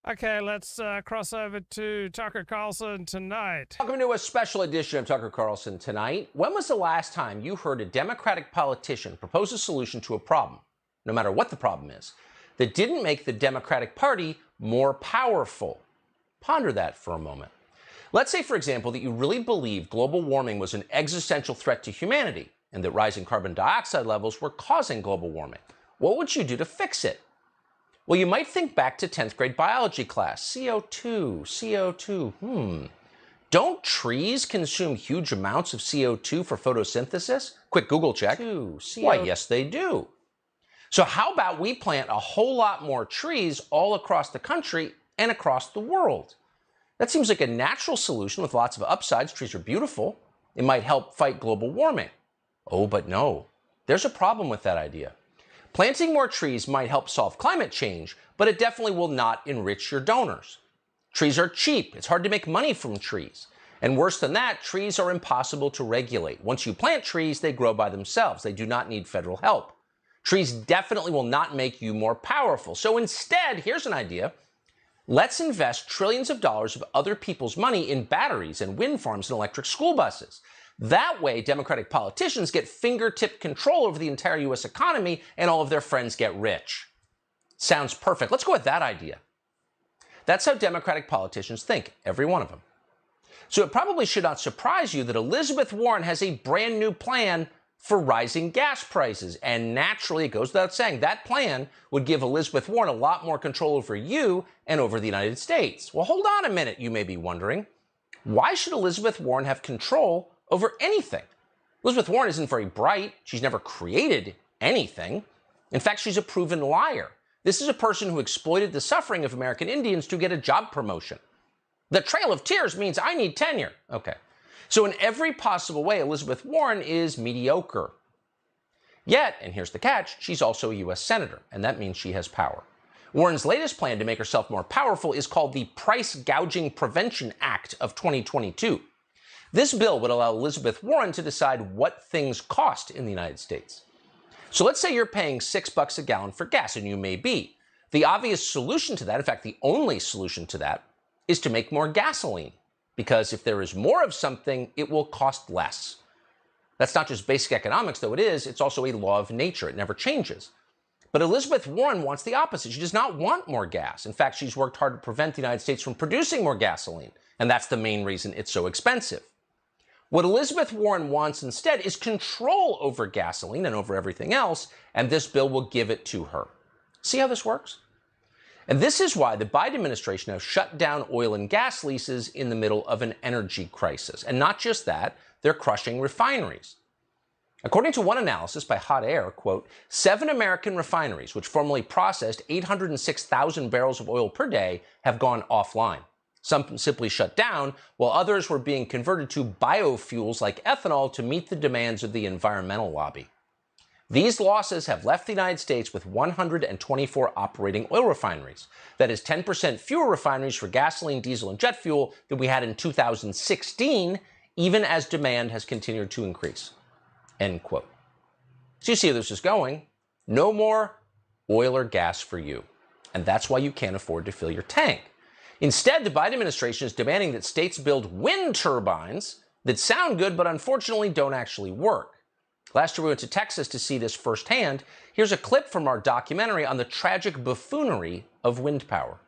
Okay, let's cross over to Tucker Carlson tonight. Welcome to a special edition of Tucker Carlson Tonight. When was the last time you heard a Democratic politician propose a solution to a problem, no matter what the problem is, that didn't make the Democratic Party more powerful? Ponder that for a moment. Let's say, for example, that you really believe global warming was an existential threat to humanity and that rising carbon dioxide levels were causing global warming. What would you do to fix it? Well, you might think back to 10th grade biology class. CO2. Don't trees consume huge amounts of CO2 for photosynthesis? Quick Google check. Why, yes, they do. So how about we plant a whole lot more trees all across the country and across the world? That seems like a natural solution with lots of upsides. Trees are beautiful. It might help fight global warming. Oh, but no. There's a problem with that idea. Planting more trees might help solve climate change, but it definitely will not enrich your donors. Trees are cheap. It's hard to make money from trees. And worse than that, trees are impossible to regulate. Once you plant trees, they grow by themselves. They do not need federal help. Trees definitely will not make you more powerful. So instead, here's an idea. Let's invest trillions of dollars of other people's money in batteries and wind farms and electric school buses. That way, Democratic politicians get fingertip control over the entire U.S. economy and all of their friends get rich. Sounds perfect. Let's go with that idea. That's how Democratic politicians think, every one of them. So it probably should not surprise you that Elizabeth Warren has a brand new plan for rising gas prices. And naturally, it goes without saying, that plan would give Elizabeth Warren a lot more control over you and over the United States. Well, hold on a minute, you may be wondering. Why should Elizabeth Warren have control over anything? Elizabeth Warren isn't very bright. She's never created anything. In fact, she's a proven liar. This is a person who exploited the suffering of American Indians to get a job promotion. The Trail of Tears means I need tenure. Okay. So in every possible way, Elizabeth Warren is mediocre. Yet, and here's the catch, she's also a U.S. Senator, and that means she has power. Warren's latest plan to make herself more powerful is called the Price Gouging Prevention Act of 2022. This bill would allow Elizabeth Warren to decide what things cost in the United States. So let's say you're paying $6 a gallon for gas, and you may be. The obvious solution to that, in fact, the only solution to that, is to make more gasoline. Because if there is more of something, it will cost less. That's not just basic economics, though it is. It's also a law of nature. It never changes. But Elizabeth Warren wants the opposite. She does not want more gas. In fact, she's worked hard to prevent the United States from producing more gasoline. And that's the main reason it's so expensive. What Elizabeth Warren wants instead is control over gasoline and over everything else, and this bill will give it to her. See how this works? And this is why the Biden administration has shut down oil and gas leases in the middle of an energy crisis. And not just that, they're crushing refineries. According to one analysis by Hot Air, quote, 7 American refineries, which formerly processed 806,000 barrels of oil per day, have gone offline. Some simply shut down, while others were being converted to biofuels like ethanol to meet the demands of the environmental lobby. These losses have left the United States with 124 operating oil refineries. That is 10% fewer refineries for gasoline, diesel, and jet fuel than we had in 2016, even as demand has continued to increase. End quote. So you see how this is going. No more oil or gas for you. And that's why you can't afford to fill your tank. Instead, the Biden administration is demanding that states build wind turbines that sound good but unfortunately don't actually work. Last year we went to Texas to see this firsthand. Here's a clip from our documentary on the tragic buffoonery of wind power.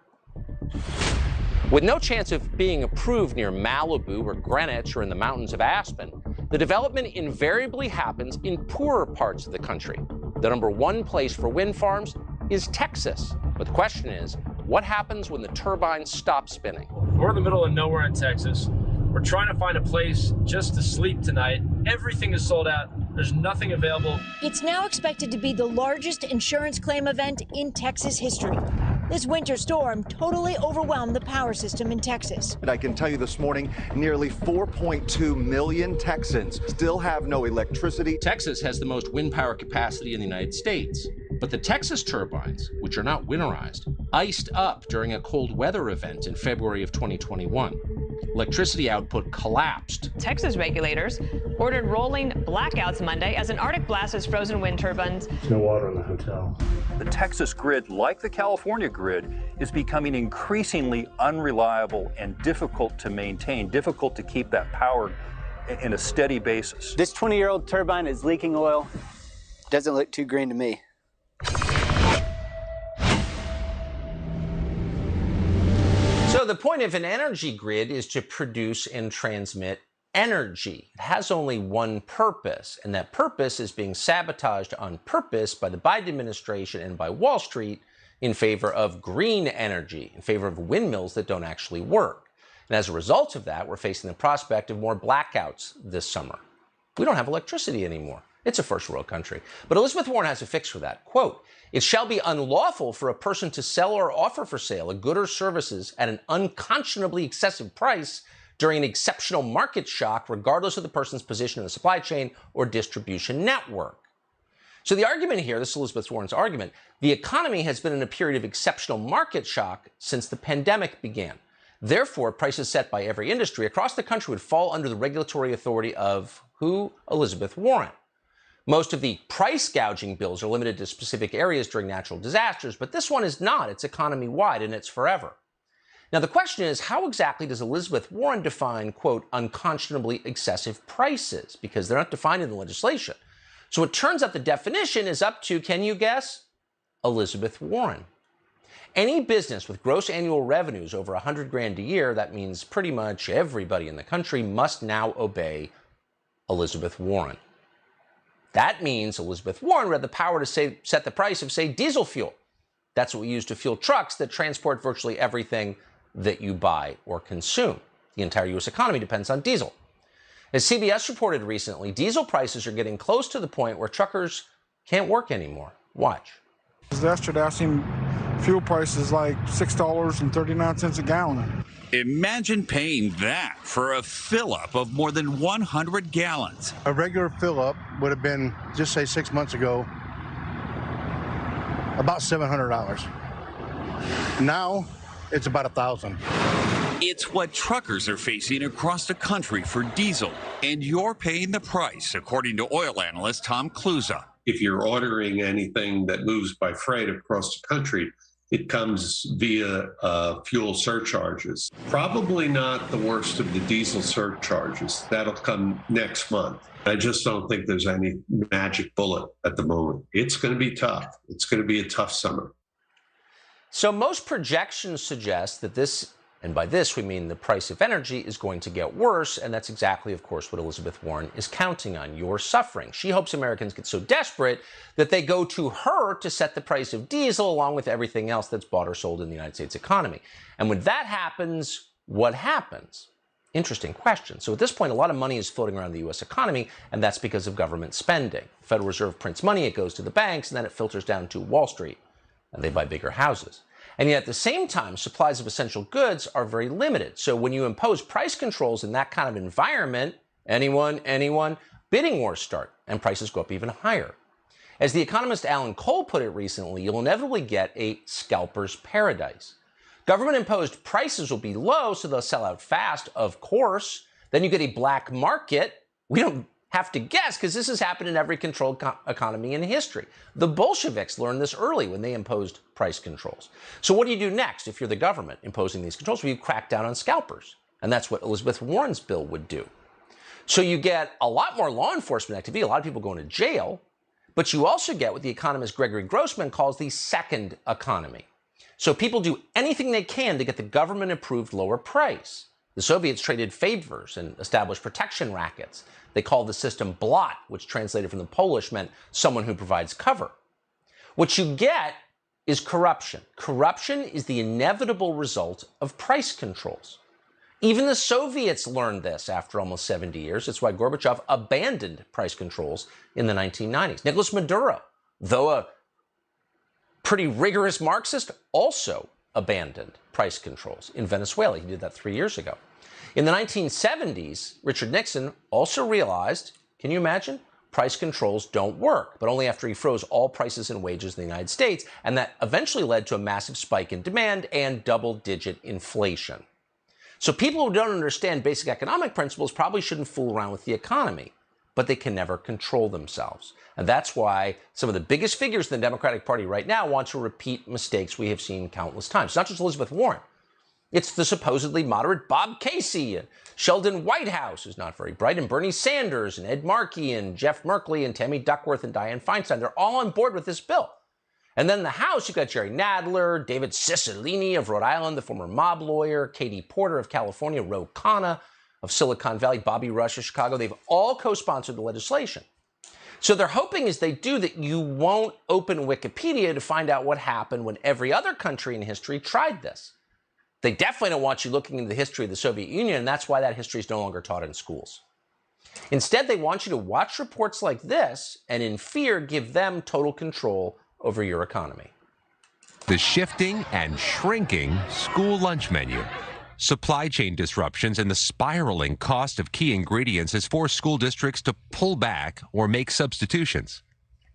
With no chance of being approved near Malibu or Greenwich or in the mountains of Aspen, the development invariably happens in poorer parts of the country. The number one place for wind farms is Texas. But the question is, what happens when the turbines stop spinning? We're in the middle of nowhere in Texas. We're trying to find a place just to sleep tonight. Everything is sold out. There's nothing available. It's now expected to be the largest insurance claim event in Texas history. This winter storm totally overwhelmed the power system in Texas. And I can tell you this morning, nearly 4.2 million Texans still have no electricity. Texas has the most wind power capacity in the United States. But the Texas turbines, which are not winterized, iced up during a cold weather event in February of 2021. electricity output collapsed. Texas regulators ordered rolling blackouts Monday as an Arctic blast has frozen wind turbines. There's no water in the hotel. The Texas grid, like the California grid, is becoming increasingly unreliable and difficult to maintain, difficult to keep that power in a steady basis. This 20-year-old turbine is leaking oil. Doesn't look too green to me. So the point of an energy grid is to produce and transmit energy. It has only one purpose, and that purpose is being sabotaged on purpose by the Biden administration and by Wall Street in favor of green energy, in favor of windmills that don't actually work. And as a result of that, we're facing the prospect of more blackouts this summer. We don't have electricity anymore. It's a first world country. But Elizabeth Warren has a fix for that. Quote, "It shall be unlawful for a person to sell or offer for sale a good or services at an unconscionably excessive price during an exceptional market shock, regardless of the person's position in the supply chain or distribution network." So the argument here, this is Elizabeth Warren's argument, the economy has been in a period of exceptional market shock since the pandemic began. Therefore, prices set by every industry across the country would fall under the regulatory authority of who? Elizabeth Warren. Most of the price gouging bills are limited to specific areas during natural disasters, but this one is not. It's economy-wide, and it's forever. Now, the question is, how exactly does Elizabeth Warren define, quote, unconscionably excessive prices? Because they're not defined in the legislation. So it turns out the definition is up to, can you guess? Elizabeth Warren. Any business with gross annual revenues over 100 grand a year, that means pretty much everybody in the country, must now obey Elizabeth Warren. That means Elizabeth Warren would have the power to set the price of, say, diesel fuel. That's what we use to fuel trucks that transport virtually everything that you buy or consume. The entire U.S. economy depends on diesel. As CBS reported recently, diesel prices are getting close to the point where truckers can't work anymore. Watch. Yesterday, I seen fuel prices like $6.39 a gallon. Imagine paying that for a fill-up of more than 100 gallons. A regular fill-up would have been, just say 6 months ago, about $700. Now, it's about $1,000. It's what truckers are facing across the country for diesel, and you're paying the price, according to oil analyst Tom Kluza. If you're ordering anything that moves by freight across the country, it comes via fuel surcharges. Probably not the worst of the diesel surcharges. That'll come next month. I just don't think there's any magic bullet at the moment. It's going to be tough. It's going to be a tough summer. So most projections suggest that this, and by this we mean the price of energy, is going to get worse, and that's exactly, of course, what Elizabeth Warren is counting on. Your suffering. She hopes Americans get so desperate that they go to her to set the price of diesel along with everything else that's bought or sold in the United States economy. And when that happens, what happens? Interesting question. So at this point, a lot of money is floating around the U.S. economy, and that's because of government spending. The Federal Reserve prints money, it goes to the banks, and then it filters down to Wall Street, and they buy bigger houses. And yet at the same time, supplies of essential goods are very limited. So when you impose price controls in that kind of environment, anyone, bidding wars start, and prices go up even higher. As the economist Alan Cole put it recently, you'll inevitably get a scalper's paradise. Government-imposed prices will be low, so they'll sell out fast, of course. Then you get a black market. We don't have to guess, because this has happened in every controlled economy in history. The Bolsheviks learned this early when they imposed price controls. So what do you do next if you're the government imposing these controls? Well, you crack down on scalpers. And that's what Elizabeth Warren's bill would do. So you get a lot more law enforcement activity, a lot of people going to jail, but you also get what the economist Gregory Grossman calls the second economy. So people do anything they can to get the government-approved lower price. The Soviets traded favors and established protection rackets. They called the system blot, which translated from the Polish meant someone who provides cover. What you get is corruption. Corruption is the inevitable result of price controls. Even the Soviets learned this after almost 70 years. It's why Gorbachev abandoned price controls in the 1990s. Nicolas Maduro, though a pretty rigorous Marxist, also abandoned price controls in Venezuela. He did that 3 years ago. In the 1970s, Richard Nixon also realized, can you imagine? Price controls don't work, but only after he froze all prices and wages in the United States, and that eventually led to a massive spike in demand and double-digit inflation. So people who don't understand basic economic principles probably shouldn't fool around with the economy, but they can never control themselves. And that's why some of the biggest figures in the Democratic Party right now want to repeat mistakes we have seen countless times. It's not just Elizabeth Warren. It's the supposedly moderate Bob Casey and Sheldon Whitehouse, who's not very bright, and Bernie Sanders and Ed Markey and Jeff Merkley and Tammy Duckworth and Dianne Feinstein. They're all on board with this bill. And then in the House, you've got Jerry Nadler, David Cicilline of Rhode Island, the former mob lawyer, Katie Porter of California, Ro Khanna of Silicon Valley, Bobby Rush of Chicago. They've all co-sponsored the legislation. So they're hoping as they do that you won't open Wikipedia to find out what happened when every other country in history tried this. They definitely don't want you looking into the history of the Soviet Union, and that's why that history is no longer taught in schools. Instead, they want you to watch reports like this and in fear give them total control over your economy. The shifting and shrinking school lunch menu. Supply chain disruptions and the spiraling cost of key ingredients has forced school districts to pull back or make substitutions.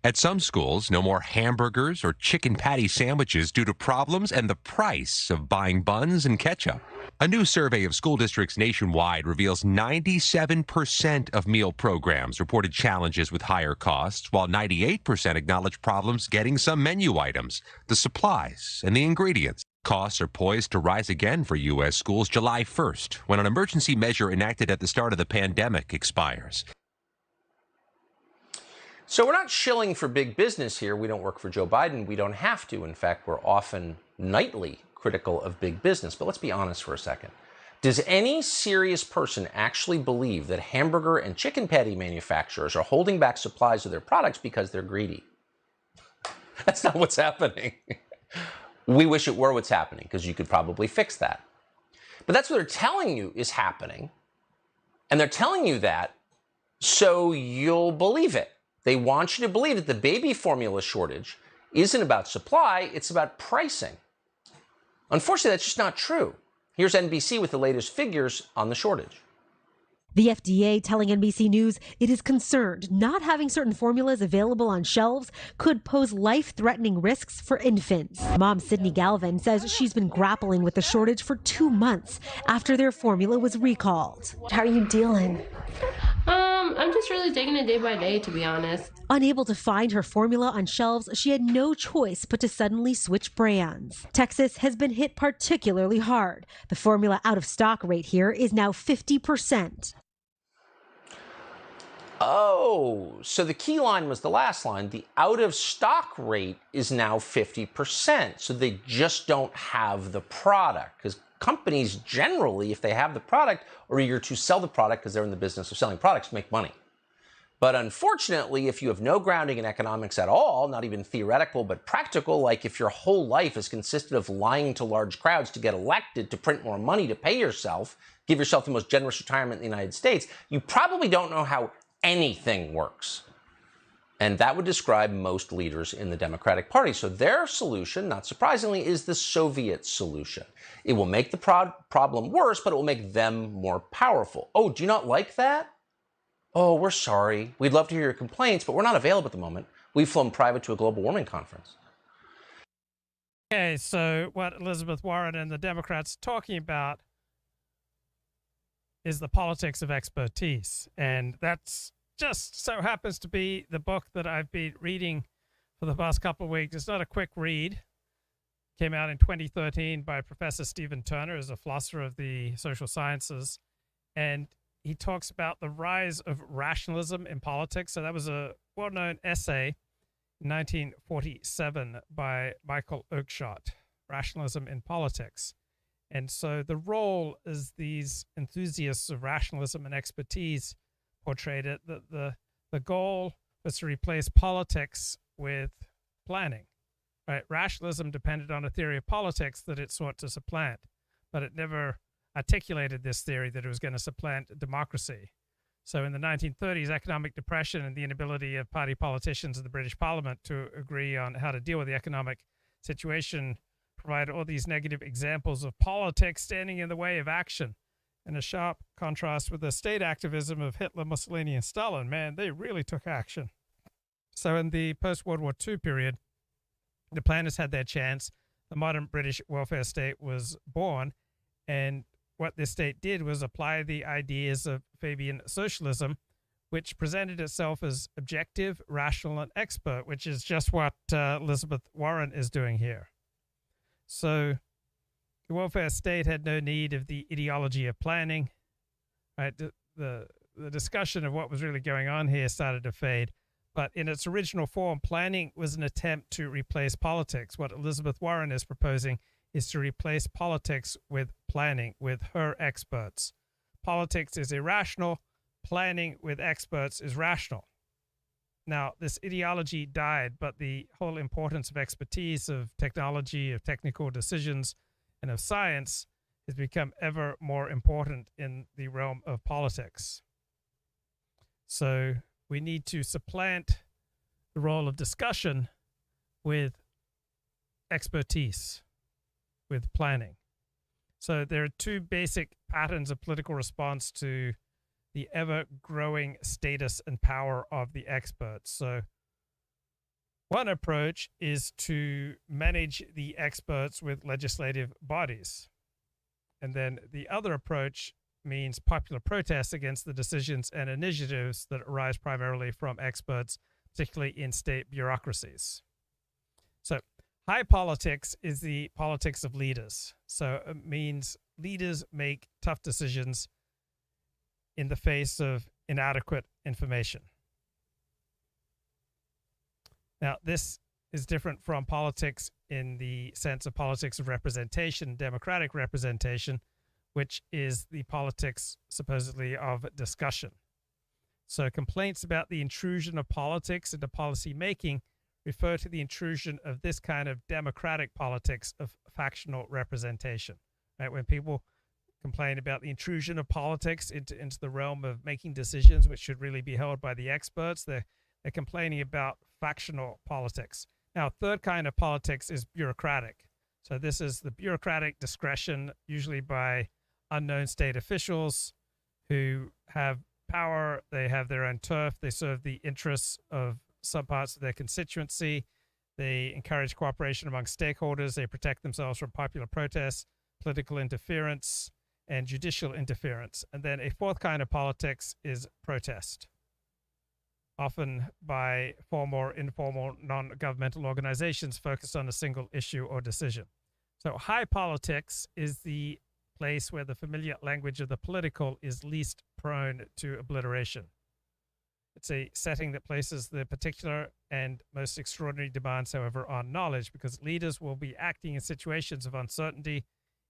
At some schools, no more hamburgers or chicken patty sandwiches due to problems and the price of buying buns and ketchup. A new survey of school districts nationwide reveals 97% of meal programs reported challenges with higher costs, while 98% acknowledge problems getting some menu items, the supplies, and the ingredients. Costs are poised to rise again for U.S. schools July 1st, when an emergency measure enacted at the start of the pandemic expires. So we're not shilling for big business here. We don't work for Joe Biden. We don't have to. In fact, we're often nightly critical of big business. But let's be honest for a second. Does any serious person actually believe that hamburger and chicken patty manufacturers are holding back supplies of their products because they're greedy? That's not what's happening. We wish it were what's happening, because you could probably fix that. But that's what they're telling you is happening. And they're telling you that so you'll believe it. They want you to believe that the baby formula shortage isn't about supply, it's about pricing. Unfortunately, that's just not true. Here's NBC with the latest figures on the shortage. The FDA telling NBC News it is concerned not having certain formulas available on shelves could pose life-threatening risks for infants. Mom Sydney Galvin says she's been grappling with the shortage for 2 months after their formula was recalled. How are you dealing? I'm just really taking it day by day, to be honest. Unable to find her formula on shelves, she had no choice but to suddenly switch brands. Texas has been hit particularly hard. The formula out-of-stock rate here is now 50%. Oh, so the key line was the last line. The out-of-stock rate is now 50%. So they just don't have the product, because companies generally, if they have the product, are eager to sell the product because they're in the business of selling products to make money. But unfortunately, if you have no grounding in economics at all, not even theoretical but practical, like if your whole life has consisted of lying to large crowds to get elected, to print more money, to pay yourself, give yourself the most generous retirement in the United States, you probably don't know how anything works. And that would describe most leaders in the Democratic Party. So their solution, not surprisingly, is the Soviet solution. It will make the problem worse, but it will make them more powerful. Oh, do you not like that? Oh, we're sorry. We'd love to hear your complaints, but we're not available at the moment. We've flown private to a global warming conference. Okay, so what Elizabeth Warren and the Democrats are talking about is the politics of expertise. And that's just so happens to be the book that I've been reading for the past couple of weeks. It's not a quick read. Came out in 2013 by Professor Stephen Turner, who's a philosopher of the social sciences. And he talks about the rise of rationalism in politics. So that was a well-known essay in 1947 by Michael Oakeshott, Rationalism in Politics. And so the role as these enthusiasts of rationalism and expertise portrayed it, that the goal was to replace politics with planning. Right? Rationalism depended on a theory of politics that it sought to supplant, but it never articulated this theory that it was going to supplant democracy. So in the 1930s, economic depression and the inability of party politicians in the British Parliament to agree on how to deal with the economic situation provided all these negative examples of politics standing in the way of action. In a sharp contrast with the state activism of Hitler, Mussolini, and Stalin. Man, they really took action. So in the post-World War II period, the planners had their chance. The modern British welfare state was born, and what this state did was apply the ideas of Fabian socialism, which presented itself as objective, rational, and expert, which is just what Elizabeth Warren is doing here. So the welfare state had no need of the ideology of planning. Right? The discussion of what was really going on here started to fade. But in its original form, planning was an attempt to replace politics. What Elizabeth Warren is proposing is to replace politics with planning, with her experts. Politics is irrational. Planning with experts is rational. Now, this ideology died, but the whole importance of expertise, of technology, of technical decisions, and of science has become ever more important in the realm of politics. So we need to supplant the role of discussion with expertise, with planning. So there are two basic patterns of political response to the ever-growing status and power of the experts. So one approach is to manage the experts with legislative bodies. And then the other approach means popular protests against the decisions and initiatives that arise primarily from experts, particularly in state bureaucracies. So high politics is the politics of leaders. So it means leaders make tough decisions in the face of inadequate information. Now, this is different from politics in the sense of politics of representation, democratic representation, which is the politics supposedly of discussion. So complaints about the intrusion of politics into policy making refer to the intrusion of this kind of democratic politics of factional representation. Right? When people complain about the intrusion of politics into the realm of making decisions, which should really be held by the experts, they're complaining about factional politics. Now, third kind of politics is bureaucratic. So this is the bureaucratic discretion, usually by unknown state officials who have power, they have their own turf, they serve the interests of some parts of their constituency, they encourage cooperation among stakeholders, they protect themselves from popular protests, political interference, and judicial interference. And then a fourth kind of politics is protest, often by formal or informal non-governmental organizations focused on a single issue or decision. So high politics is the place where the familiar language of the political is least prone to obliteration. It's a setting that places the particular and most extraordinary demands, however, on knowledge, because leaders will be acting in situations of uncertainty,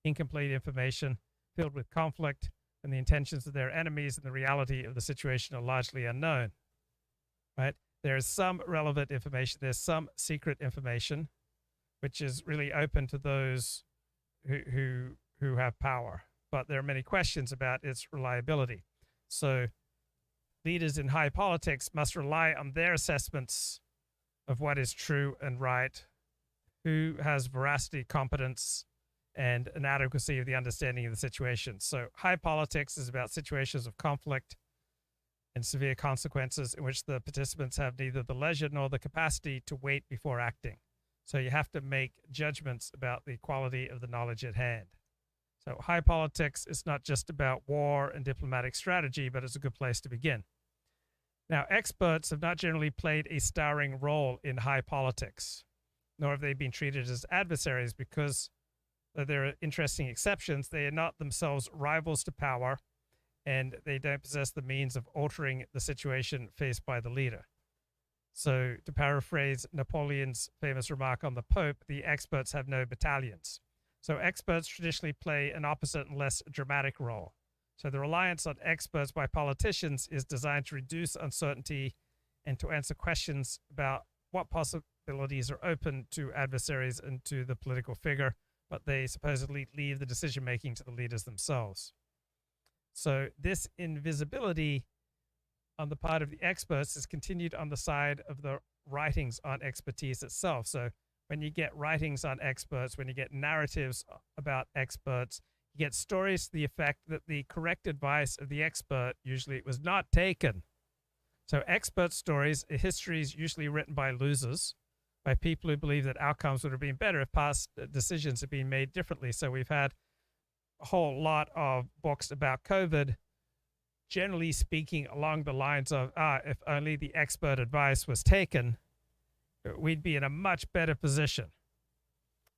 incomplete information, filled with conflict, and the intentions of their enemies and the reality of the situation are largely unknown. Right? There is some relevant information, there's some secret information, which is really open to those who have power. But there are many questions about its reliability. So leaders in high politics must rely on their assessments of what is true and right, who has veracity, competence, and an adequacy of the understanding of the situation. So high politics is about situations of conflict and severe consequences in which the participants have neither the leisure nor the capacity to wait before acting. So you have to make judgments about the quality of the knowledge at hand. So high politics is not just about war and diplomatic strategy, but it's a good place to begin. Now, experts have not generally played a starring role in high politics, nor have they been treated as adversaries because there are interesting exceptions. They are not themselves rivals to power, and they don't possess the means of altering the situation faced by the leader. So to paraphrase Napoleon's famous remark on the Pope, the experts have no battalions. So experts traditionally play an opposite and less dramatic role. So the reliance on experts by politicians is designed to reduce uncertainty and to answer questions about what possibilities are open to adversaries and to the political figure, but they supposedly leave the decision-making to the leaders themselves. So this invisibility on the part of the experts is continued on the side of the writings on expertise itself. So when you get writings on experts, when you get narratives about experts, you get stories to the effect that the correct advice of the expert, usually it was not taken. So expert stories are histories usually written by losers, by people who believe that outcomes would have been better if past decisions had been made differently. So we've had a whole lot of books about COVID, generally speaking along the lines of, if only the expert advice was taken, we'd be in a much better position.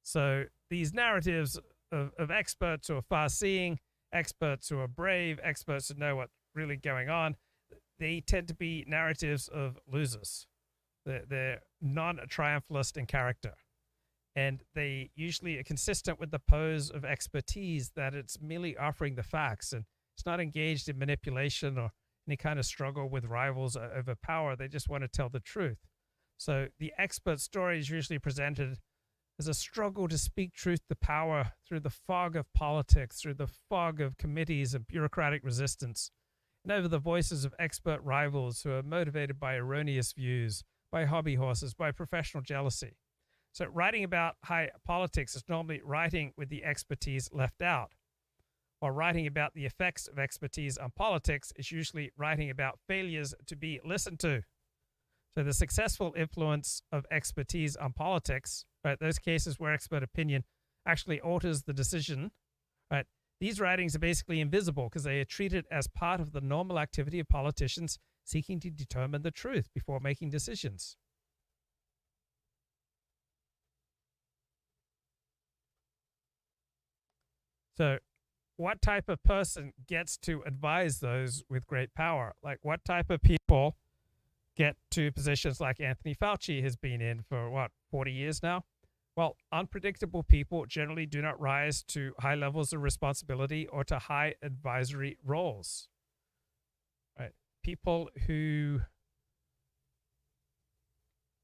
So these narratives of experts who are far-seeing, experts who are brave, experts who know what's really going on, they tend to be narratives of losers. They're non-triumphalist in character. And they usually are consistent with the pose of expertise that it's merely offering the facts, and it's not engaged in manipulation or any kind of struggle with rivals over power. They just want to tell the truth. So the expert story is usually presented as a struggle to speak truth to power through the fog of politics, through the fog of committees and bureaucratic resistance, and over the voices of expert rivals who are motivated by erroneous views, by hobby horses, by professional jealousy. So writing about high politics is normally writing with the expertise left out, while writing about the effects of expertise on politics is usually writing about failures to be listened to. So the successful influence of expertise on politics, right, those cases where expert opinion actually alters the decision, right, these writings are basically invisible because they are treated as part of the normal activity of politicians seeking to determine the truth before making decisions. So what type of person gets to advise those with great power? Like, what type of people get to positions like Anthony Fauci has been in for, 40 years now? Well, unpredictable people generally do not rise to high levels of responsibility or to high advisory roles. Right? People who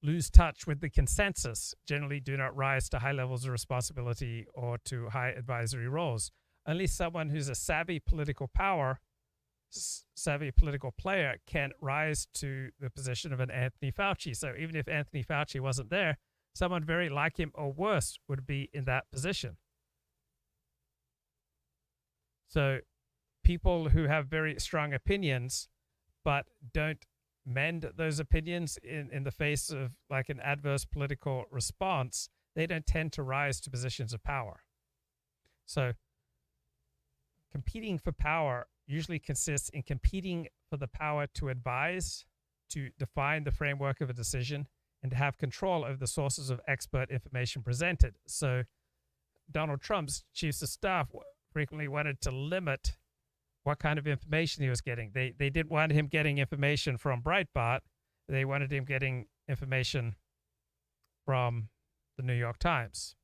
lose touch with the consensus generally do not rise to high levels of responsibility or to high advisory roles. Only someone who's a savvy political player can rise to the position of an Anthony Fauci. So even if Anthony Fauci wasn't there, someone very like him or worse would be in that position. So people who have very strong opinions but don't mend those opinions in the face of like an adverse political response, they don't tend to rise to positions of power. So competing for power usually consists in competing for the power to advise, to define the framework of a decision, and to have control over the sources of expert information presented. So Donald Trump's chiefs of staff frequently wanted to limit what kind of information he was getting. They didn't want him getting information from Breitbart. They wanted him getting information from the New York Times.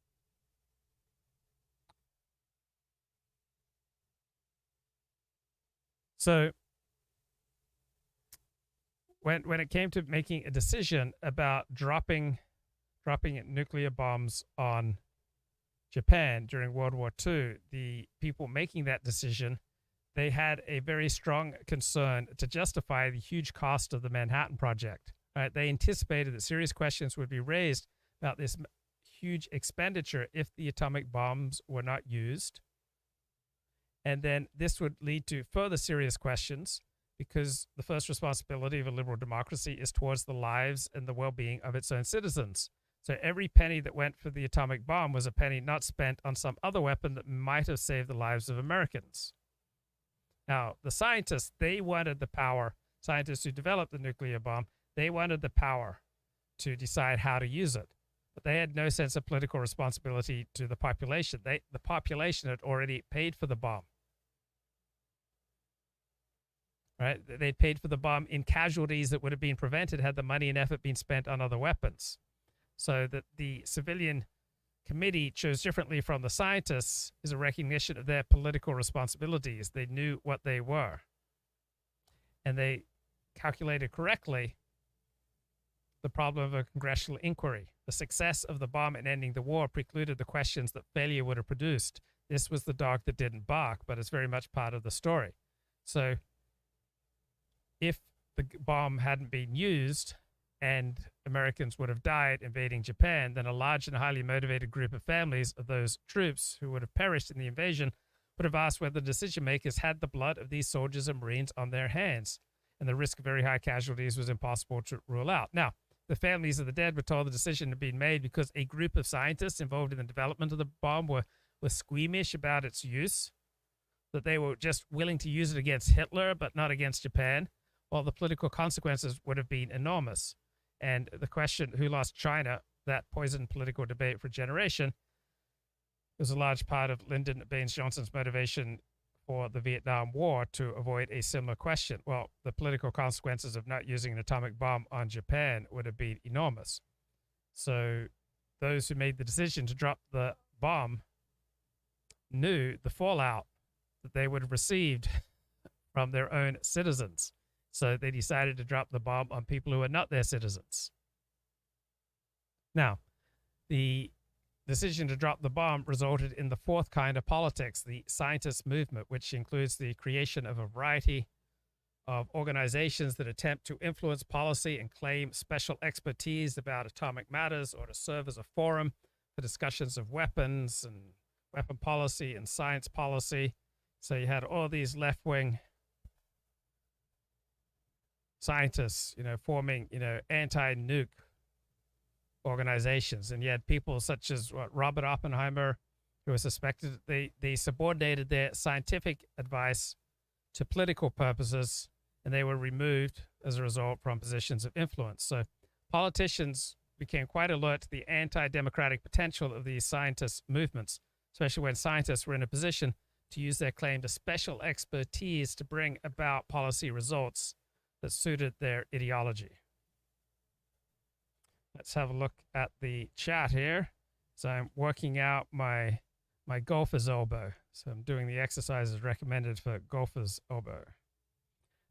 So when it came to making a decision about dropping nuclear bombs on Japan during World War II, the people making that decision, they had a very strong concern to justify the huge cost of the Manhattan Project. Right? They anticipated that serious questions would be raised about this huge expenditure if the atomic bombs were not used. And then this would lead to further serious questions, because the first responsibility of a liberal democracy is towards the lives and the well-being of its own citizens. So every penny that went for the atomic bomb was a penny not spent on some other weapon that might have saved the lives of Americans. Now, the scientists, they wanted the power, scientists who developed the nuclear bomb, they wanted the power to decide how to use it. But they had no sense of political responsibility to the population. The population had already paid for the bomb. Right? They'd paid for the bomb in casualties that would have been prevented had the money and effort been spent on other weapons. So that the civilian committee chose differently from the scientists is a recognition of their political responsibilities. They knew what they were. And they calculated correctly the problem of a congressional inquiry. The success of the bomb in ending the war precluded the questions that failure would have produced. This was the dog that didn't bark, but it's very much part of the story. So if the bomb hadn't been used and Americans would have died invading Japan, then a large and highly motivated group of families of those troops who would have perished in the invasion would have asked whether decision makers had the blood of these soldiers and Marines on their hands, and the risk of very high casualties was impossible to rule out. Now, the families of the dead were told the decision had been made because a group of scientists involved in the development of the bomb were squeamish about its use. that they were just willing to use it against Hitler, but not against Japan, well, the political consequences would have been enormous. And the question, who lost China, that poisoned political debate for a generation, was a large part of Lyndon Baines Johnson's motivation for the Vietnam War to avoid a similar question. Well, the political consequences of not using an atomic bomb on Japan would have been enormous. So those who made the decision to drop the bomb knew the fallout that they would have received from their own citizens. So they decided to drop the bomb on people who are not their citizens. Now, the decision to drop the bomb resulted in the fourth kind of politics, the scientist movement, which includes the creation of a variety of organizations that attempt to influence policy and claim special expertise about atomic matters, or to serve as a forum for discussions of weapons and weapon policy and science policy. So you had all these left-wing scientists, forming, anti-nuke organizations. And you had people such as Robert Oppenheimer, who was suspected they subordinated their scientific advice to political purposes, and they were removed as a result from positions of influence. So politicians became quite alert to the anti-democratic potential of these scientist movements, especially when scientists were in a position to use their claim to special expertise to bring about policy results that suited their ideology. Let's have a look at the chat here. So I'm working out my golfer's elbow. So I'm doing the exercises recommended for golfer's elbow.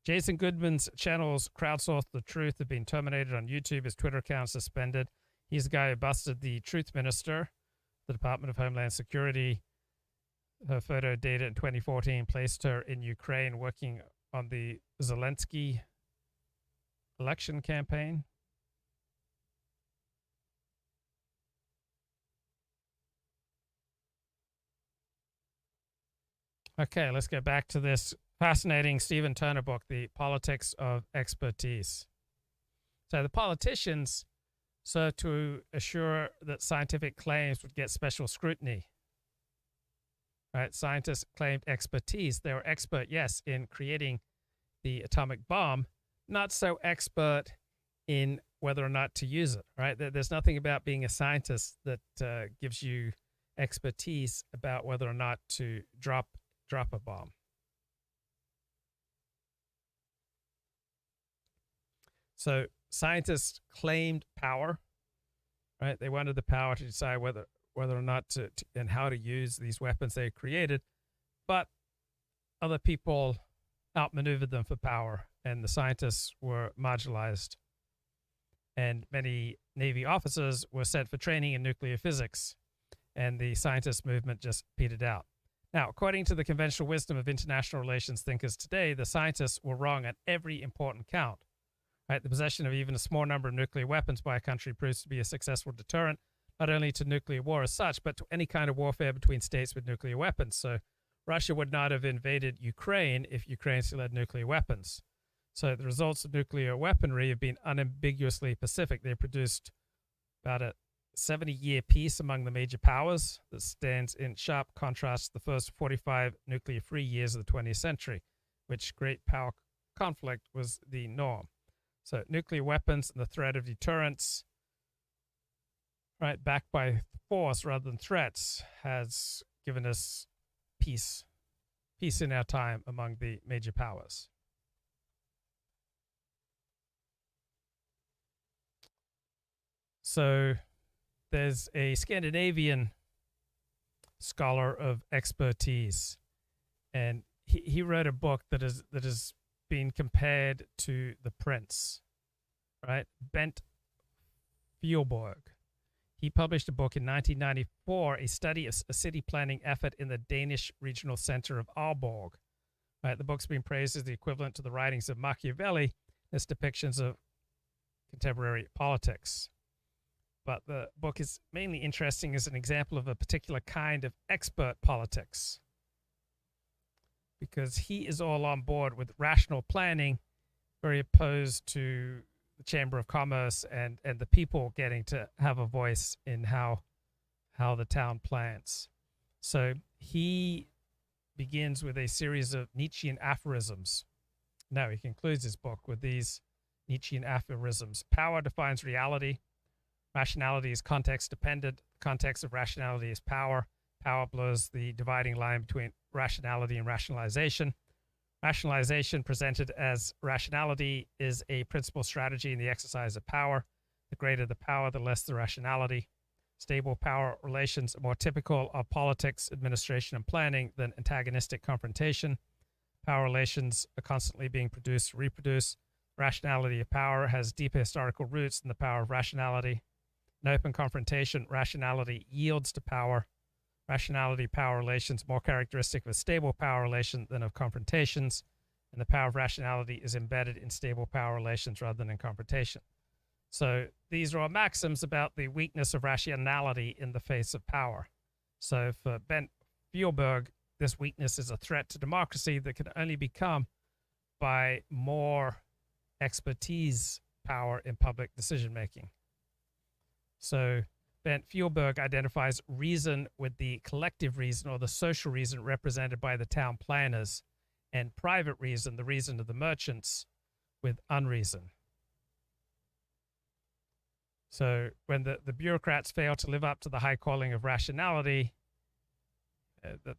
Jason Goodman's channels Crowdsource the Truth have been terminated on YouTube. His Twitter account suspended. He's the guy who busted the Truth Minister, the Department of Homeland Security. Her photo dated in 2014 placed her in Ukraine working on the Zelensky election campaign. Okay, let's get back to this fascinating Stephen Turner book, The Politics of Expertise. So the politicians sought to assure that scientific claims would get special scrutiny. Right? Scientists claimed expertise. They were expert, yes, in creating the atomic bomb, not so expert in whether or not to use it. Right? There's nothing about being a scientist that gives you expertise about whether or not to drop a bomb. So scientists claimed power, right? They wanted the power to decide whether or not to and how to use these weapons they created, but other people outmaneuvered them for power, and the scientists were marginalized. And many Navy officers were sent for training in nuclear physics, and the scientist movement just petered out. Now, according to the conventional wisdom of international relations thinkers today, the scientists were wrong on every important count. Right? The possession of even a small number of nuclear weapons by a country proves to be a successful deterrent, not only to nuclear war as such, but to any kind of warfare between states with nuclear weapons. So Russia would not have invaded Ukraine if Ukraine still had nuclear weapons. So the results of nuclear weaponry have been unambiguously pacific. They produced about a 70-year peace among the major powers that stands in sharp contrast to the first 45 nuclear-free years of the 20th century, which great power conflict was the norm. So nuclear weapons and the threat of deterrence, right, backed by force rather than threats, has given us peace in our time among the major powers. So there's a Scandinavian scholar of expertise, and he wrote a book that is being compared to The Prince, right? Bent Fjellborg. He published a book in 1994, a study of a city planning effort in the Danish regional center of Aalborg. Right? The book's been praised as the equivalent to the writings of Machiavelli, its depictions of contemporary politics. But the book is mainly interesting as an example of a particular kind of expert politics, because he is all on board with rational planning, very opposed to the Chamber of Commerce and the people getting to have a voice in how the town plans. So he begins with a series of Nietzschean aphorisms. No, he concludes his book with these Nietzschean aphorisms. Power defines reality. Rationality is context dependent. The context of rationality is power. Power blurs the dividing line between rationality and rationalization. Rationalization, presented as rationality, is a principal strategy in the exercise of power. The greater the power, the less the rationality. Stable power relations are more typical of politics, administration, and planning than antagonistic confrontation. Power relations are constantly being produced, reproduced. Rationality of power has deeper historical roots than the power of rationality. In open confrontation, rationality yields to power. Rationality-power relations more characteristic of a stable power relation than of confrontations, and the power of rationality is embedded in stable power relations rather than in confrontation. So these are all maxims about the weakness of rationality in the face of power. So for Bent Fjellberg, this weakness is a threat to democracy that can only become by more expertise power in public decision-making. So Bent Fjellberg identifies reason with the collective reason or the social reason represented by the town planners, and private reason, the reason of the merchants, with unreason. So when the bureaucrats fail to live up to the high calling of rationality,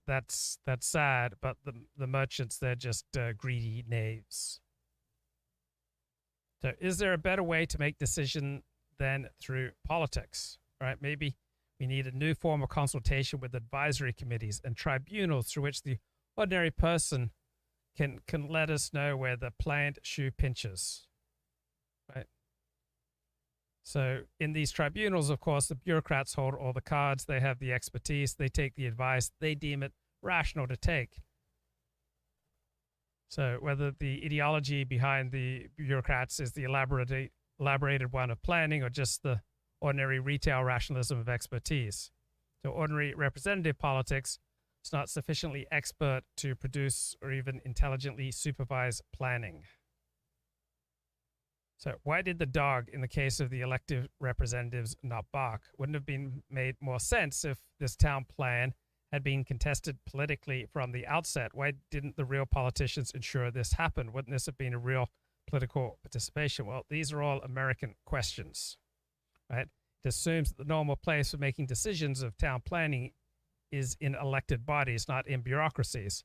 that's sad, but the merchants, they're just greedy knaves. So is there a better way to make decision than through politics? Right? Maybe we need a new form of consultation with advisory committees and tribunals through which the ordinary person can let us know where the planned shoe pinches. Right? So in these tribunals, of course, the bureaucrats hold all the cards. They have the expertise. They take the advice. They deem it rational to take. So whether the ideology behind the bureaucrats is the elaborated one of planning or just the ordinary retail rationalism of expertise. So ordinary representative politics is not sufficiently expert to produce or even intelligently supervise planning. So why did the dog, in the case of the elected representatives, not bark? Wouldn't have been made more sense if this town plan had been contested politically from the outset. Why didn't the real politicians ensure this happened? Wouldn't this have been a real political participation? Well, these are all American questions, right? It assumes that the normal place for making decisions of town planning is in elected bodies, not in bureaucracies.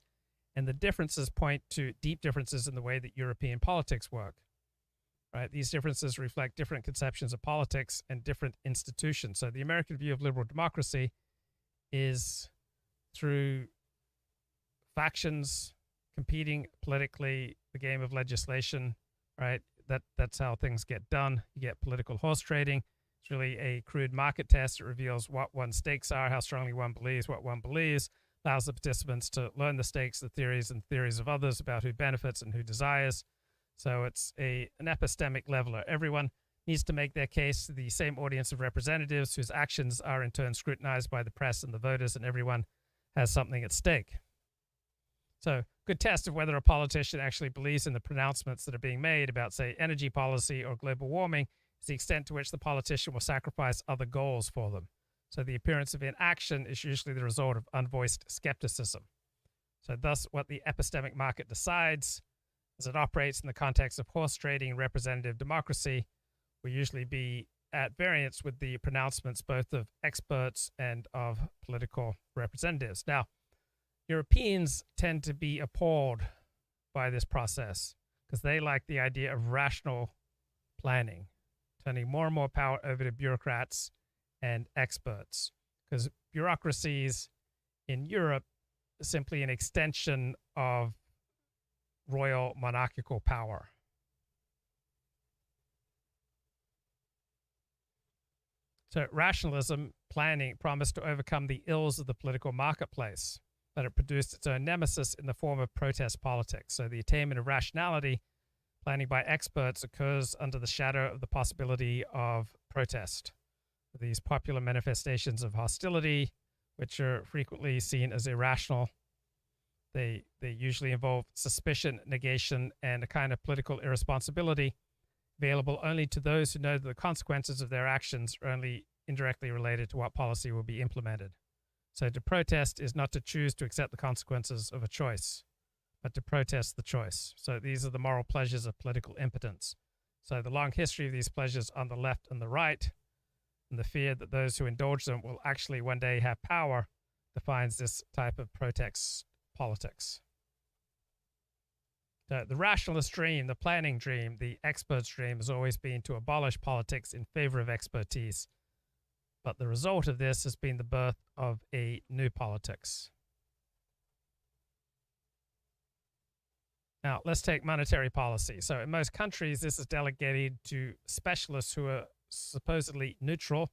And the differences point to deep differences in the way that European politics work. Right? These differences reflect different conceptions of politics and different institutions. So the American view of liberal democracy is through factions competing politically, the game of legislation, right? That's how things get done. You get political horse trading. It's really a crude market test. It reveals what one's stakes are, how strongly one believes what one believes, allows the participants to learn the stakes, the theories, and theories of others about who benefits and who desires. So it's an epistemic leveler. Everyone needs to make their case to the same audience of representatives whose actions are in turn scrutinized by the press and the voters, and everyone has something at stake. So good test of whether a politician actually believes in the pronouncements that are being made about, say, energy policy or global warming is the extent to which the politician will sacrifice other goals for them. So the appearance of inaction is usually the result of unvoiced skepticism. So thus what the epistemic market decides as it operates in the context of horse trading and representative democracy will usually be at variance with the pronouncements both of experts and of political representatives. Now, Europeans tend to be appalled by this process because they like the idea of rational planning, turning more and more power over to bureaucrats and experts, because bureaucracies in Europe are simply an extension of royal monarchical power. So rationalism, planning, promised to overcome the ills of the political marketplace, but it produced its own nemesis in the form of protest politics. So the attainment of rationality, planning by experts, occurs under the shadow of the possibility of protest. These popular manifestations of hostility, which are frequently seen as irrational, they usually involve suspicion, negation, and a kind of political irresponsibility available only to those who know that the consequences of their actions are only indirectly related to what policy will be implemented. So to protest is not to choose to accept the consequences of a choice, but to protest the choice. So these are the moral pleasures of political impotence. So the long history of these pleasures on the left and the right, and the fear that those who indulge them will actually one day have power, defines this type of protest politics. The rationalist dream, the planning dream, the expert's dream has always been to abolish politics in favor of expertise. But the result of this has been the birth of a new politics. Now, let's take monetary policy. So in most countries, this is delegated to specialists who are supposedly neutral.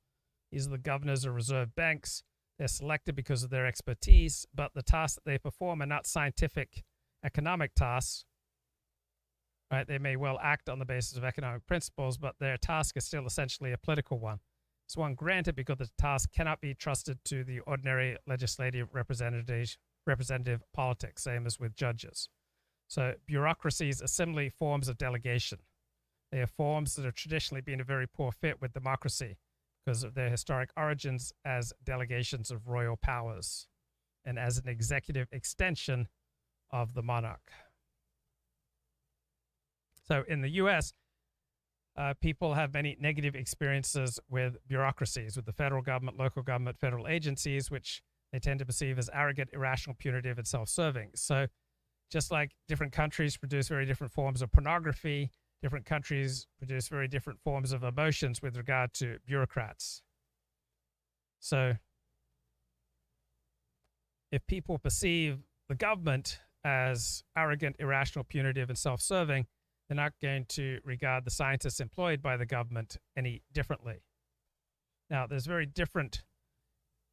These are the governors of reserve banks. They're selected because of their expertise, but the tasks that they perform are not scientific economic tasks. Right? They may well act on the basis of economic principles, but their task is still essentially a political one. It's one granted because the task cannot be trusted to the ordinary legislative representative politics, same as with judges. So bureaucracies are similarly forms of delegation. They are forms that have traditionally been a very poor fit with democracy because of their historic origins as delegations of royal powers and as an executive extension of the monarch. So in the US, people have many negative experiences with bureaucracies, with the federal government, local government, federal agencies, which they tend to perceive as arrogant, irrational, punitive, and self-serving. So just like different countries produce very different forms of pornography, different countries produce very different forms of emotions with regard to bureaucrats. So if people perceive the government as arrogant, irrational, punitive, and self-serving, they're not going to regard the scientists employed by the government any differently. Now, there's very different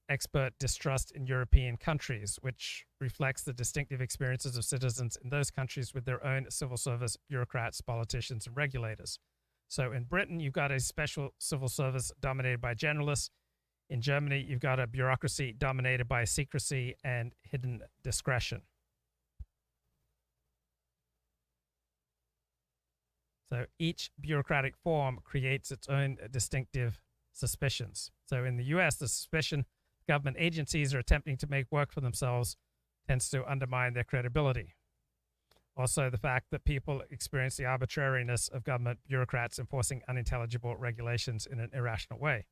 expert distrust in European countries, which reflects the distinctive experiences of citizens in those countries with their own civil service bureaucrats, politicians, and regulators. So in Britain, you've got a special civil service dominated by generalists. In Germany, you've got a bureaucracy dominated by secrecy and hidden discretion. So each bureaucratic form creates its own distinctive suspicions. So in the US, the suspicion government agencies are attempting to make work for themselves tends to undermine their credibility. Also, the fact that people experience the arbitrariness of government bureaucrats enforcing unintelligible regulations in an irrational way.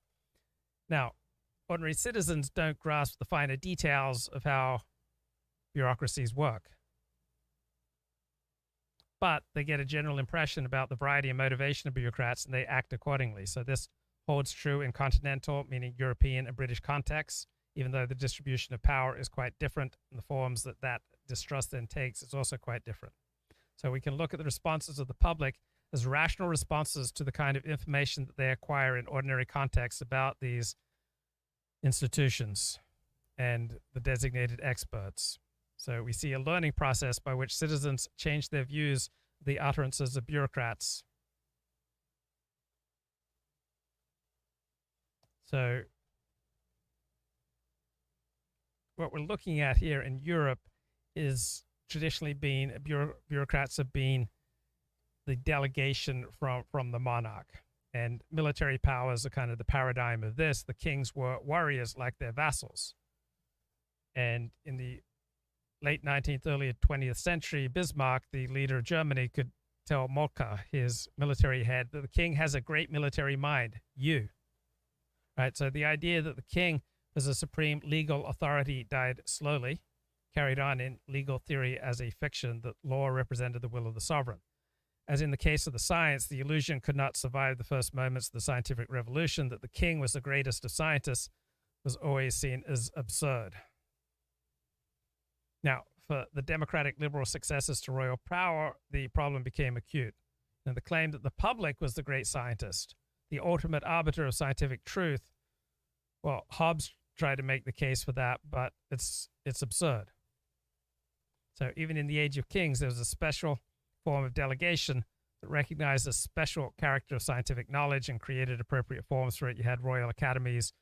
Now, ordinary citizens don't grasp the finer details of how bureaucracies work, but they get a general impression about the variety and motivation of bureaucrats, and they act accordingly. So this holds true in continental, meaning European and British contexts, even though the distribution of power is quite different, and the forms that that distrust then takes is also quite different. So we can look at the responses of the public as rational responses to the kind of information that they acquire in ordinary contexts about these institutions and the designated experts. So we see a learning process by which citizens change their views of the utterances of bureaucrats. So what we're looking at here in Europe is traditionally been, bureaucrats have been the delegation from the monarch. And military powers are kind of the paradigm of this. The kings were warriors like their vassals. And in the late 19th, early 20th century, Bismarck, the leader of Germany, could tell Moltke, his military head, that the king has a great military mind, you. Right? So the idea that the king was a supreme legal authority died slowly, carried on in legal theory as a fiction that law represented the will of the sovereign. As in the case of the science, the illusion could not survive the first moments of the scientific revolution that the king was the greatest of scientists was always seen as absurd. Now, for the democratic liberal successors to royal power, the problem became acute. And the claim that the public was the great scientist, the ultimate arbiter of scientific truth, well, Hobbes tried to make the case for that, but it's absurd. So even in the age of kings, there was a special form of delegation that recognized a special character of scientific knowledge and created appropriate forms for it. You had royal academies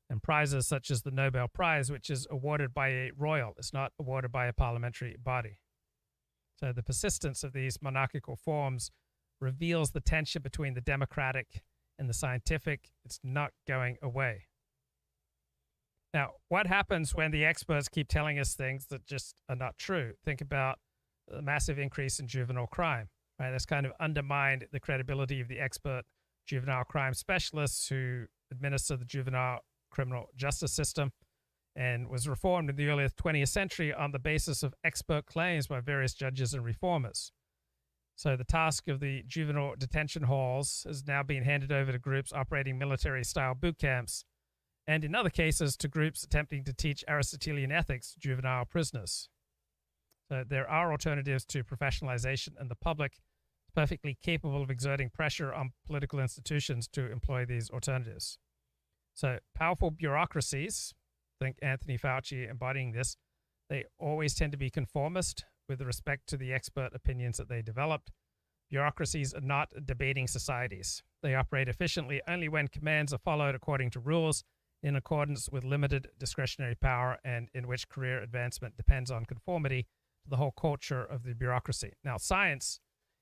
and prizes such as the Nobel Prize, which is awarded by a royal. It's not awarded by a parliamentary body. So the persistence of these monarchical forms reveals the tension between the democratic and the scientific. It's not going away. Now, what happens when the experts keep telling us things that just are not true? Think about the massive increase in juvenile crime, right? That's kind of undermined the credibility of the expert juvenile crime specialists who administer the juvenile criminal justice system, and was reformed in the early 20th century on the basis of expert claims by various judges and reformers. So the task of the juvenile detention halls has now been handed over to groups operating military-style boot camps, and in other cases to groups attempting to teach Aristotelian ethics to juvenile prisoners. So there are alternatives to professionalization, and the public is perfectly capable of exerting pressure on political institutions to employ these alternatives. So powerful bureaucracies, think Anthony Fauci embodying this, they always tend to be conformist with respect to the expert opinions that they developed. Bureaucracies are not debating societies. They operate efficiently only when commands are followed according to rules, in accordance with limited discretionary power, and in which career advancement depends on conformity to the whole culture of the bureaucracy. Now, science,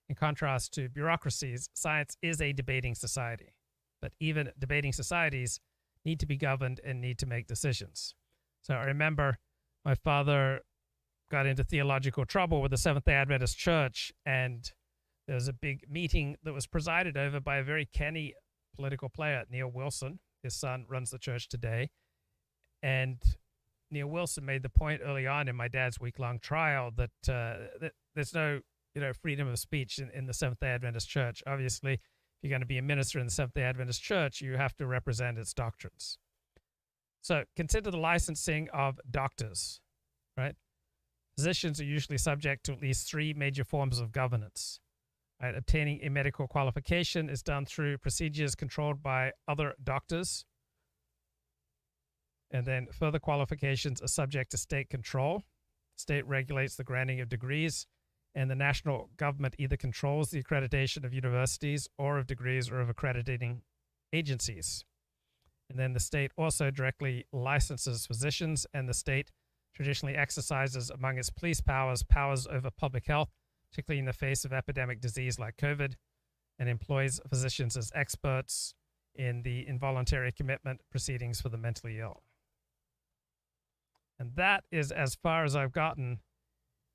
in contrast to bureaucracies, science is a debating society. But even debating societies need to be governed and need to make decisions. So I remember my father got into theological trouble with the Seventh-day Adventist Church, and there was a big meeting that was presided over by a very canny political player, Neil Wilson. His son runs the church today. And Neil Wilson made the point early on in my dad's week-long trial that, that there's no freedom of speech in the Seventh-day Adventist Church. Obviously, if you're going to be a minister in the Seventh-day Adventist Church, you have to represent its doctrines. So consider the licensing of doctors, right? Physicians are usually subject to at least 3 major forms of governance. Right? Obtaining a medical qualification is done through procedures controlled by other doctors. And then further qualifications are subject to state control. The state regulates the granting of degrees, and the national government either controls the accreditation of universities or of degrees or of accrediting agencies. And then the state also directly licenses physicians, and the state traditionally exercises among its police powers over public health, particularly in the face of epidemic disease like COVID, and employs physicians as experts in the involuntary commitment proceedings for the mentally ill. And that is as far as I've gotten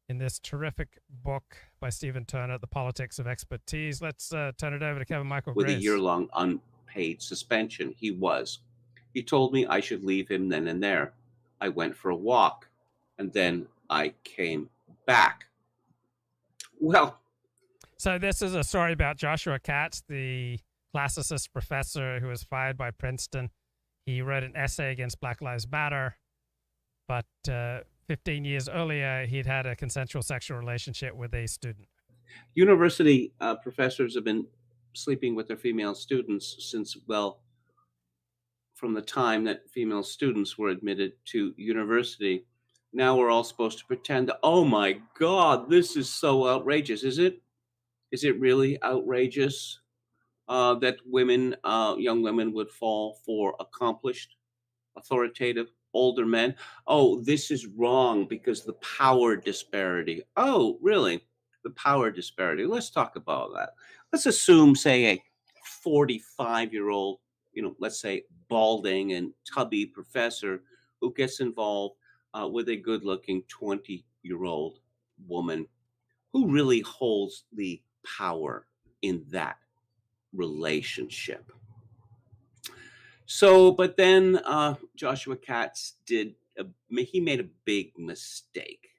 in this terrific book by Stephen Turner, The Politics of Expertise. Let's turn it over to Kevin Michael With Grace. a year-long unpaid suspension. He told me I should leave him then and there. I went for a walk, and then I came back. Well, so this is a story about Joshua Katz, the classicist professor who was fired by Princeton. He wrote an essay against Black Lives Matter, but 15 years earlier, he'd had a consensual sexual relationship with a student. University professors have been sleeping with their female students since, well, from the time that female students were admitted to university. Now we're all supposed to pretend that, oh my God, this is so outrageous. Is it? Is it really outrageous that women, young women would fall for accomplished, authoritative, older men? Oh, this is wrong because the power disparity. Oh, really? The power disparity. Let's talk about that. Let's assume, say, a 45-year-old, let's say balding and tubby professor who gets involved with a good-looking 20-year-old woman. Who really holds the power in that relationship? So, but then Joshua Katz he made a big mistake.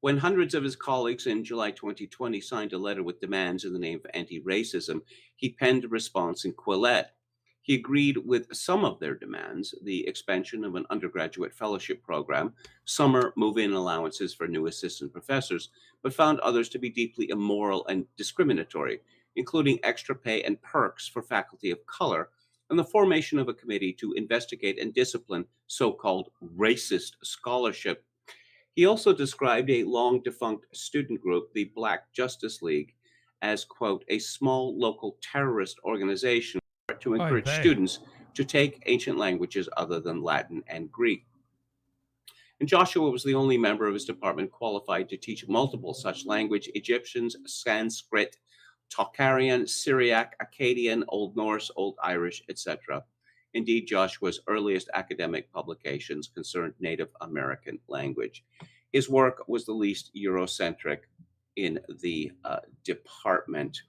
When hundreds of his colleagues in July 2020 signed a letter with demands in the name of anti-racism, he penned a response in Quillette. He agreed with some of their demands, the expansion of an undergraduate fellowship program, summer move-in allowances for new assistant professors, but found others to be deeply immoral and discriminatory, including extra pay and perks for faculty of color, and the formation of a committee to investigate and discipline so-called racist scholarship. He also described a long-defunct student group, the Black Justice League, as, quote, a small local terrorist organization to encourage students to take ancient languages other than Latin and Greek. And Joshua was the only member of his department qualified to teach multiple such languages: Egyptians, Sanskrit, Tocharian, Syriac, Akkadian, Old Norse, Old Irish, etc. Indeed, Joshua's earliest academic publications concerned Native American language. His work was the least Eurocentric in the department.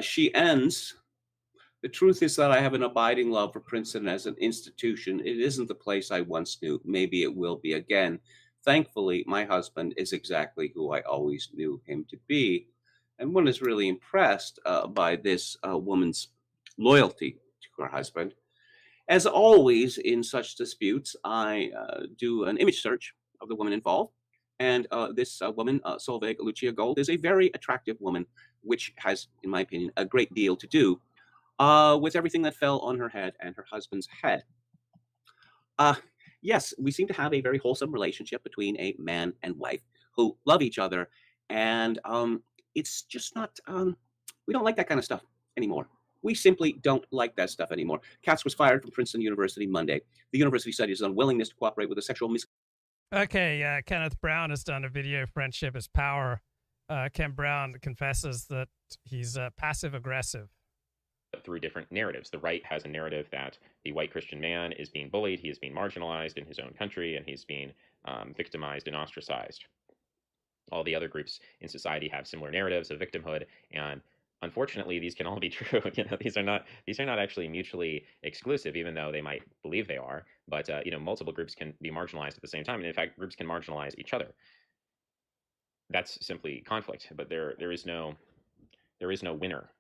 She ends, the truth is that I have an abiding love for Princeton as an institution. It isn't the place I once knew. Maybe it will be again. Thankfully, my husband is exactly who I always knew him to be. And one is really impressed by this woman's loyalty to her husband. As always in such disputes, I do an image search of the woman involved. And this woman, Solveig Lucia Gold, is a very attractive woman, which has, in my opinion, a great deal to do with everything that fell on her head and her husband's head. Yes, we seem to have a very wholesome relationship between a man and wife who love each other. And it's just not, we don't like that kind of stuff anymore. We simply don't like that stuff anymore. Katz was fired from Princeton University Monday. The university cited his unwillingness to cooperate with a sexual Okay, Kenneth Brown has done a video, Friendship is Power. Ken Brown confesses that he's passive-aggressive. Through different narratives. The right has a narrative that the white Christian man is being bullied, he is being marginalized in his own country, and he's being victimized and ostracized. All the other groups in society have similar narratives of victimhood, and unfortunately, these can all be true. These are not actually mutually exclusive, even though they might believe they are. But multiple groups can be marginalized at the same time, and in fact, groups can marginalize each other. That's simply conflict. But there is no winner.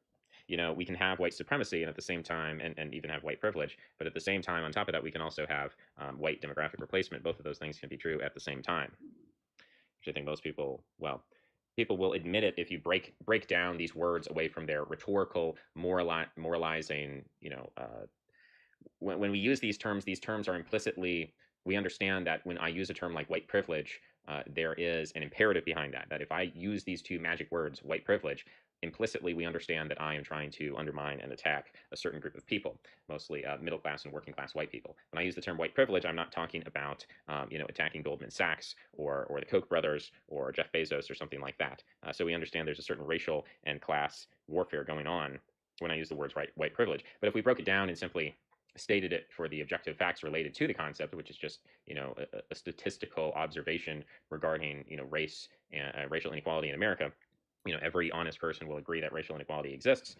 We can have white supremacy and at the same time, and even have white privilege, but at the same time, on top of that, we can also have white demographic replacement. Both of those things can be true at the same time, which I think most people, people will admit it if you break down these words away from their rhetorical, moralizing, when we use these terms are implicitly, we understand that when I use a term like white privilege, there is an imperative behind that, that if I use these two magic words, white privilege, implicitly we understand that I am trying to undermine and attack a certain group of people, mostly middle class and working class white people. When I use the term white privilege, I'm not talking about attacking Goldman Sachs or the Koch brothers or Jeff Bezos or something like that. So we understand there's a certain racial and class warfare going on when I use the words white privilege. But if we broke it down and simply stated it for the objective facts related to the concept, which is just a statistical observation regarding race and racial inequality in America. Every honest person will agree that racial inequality exists.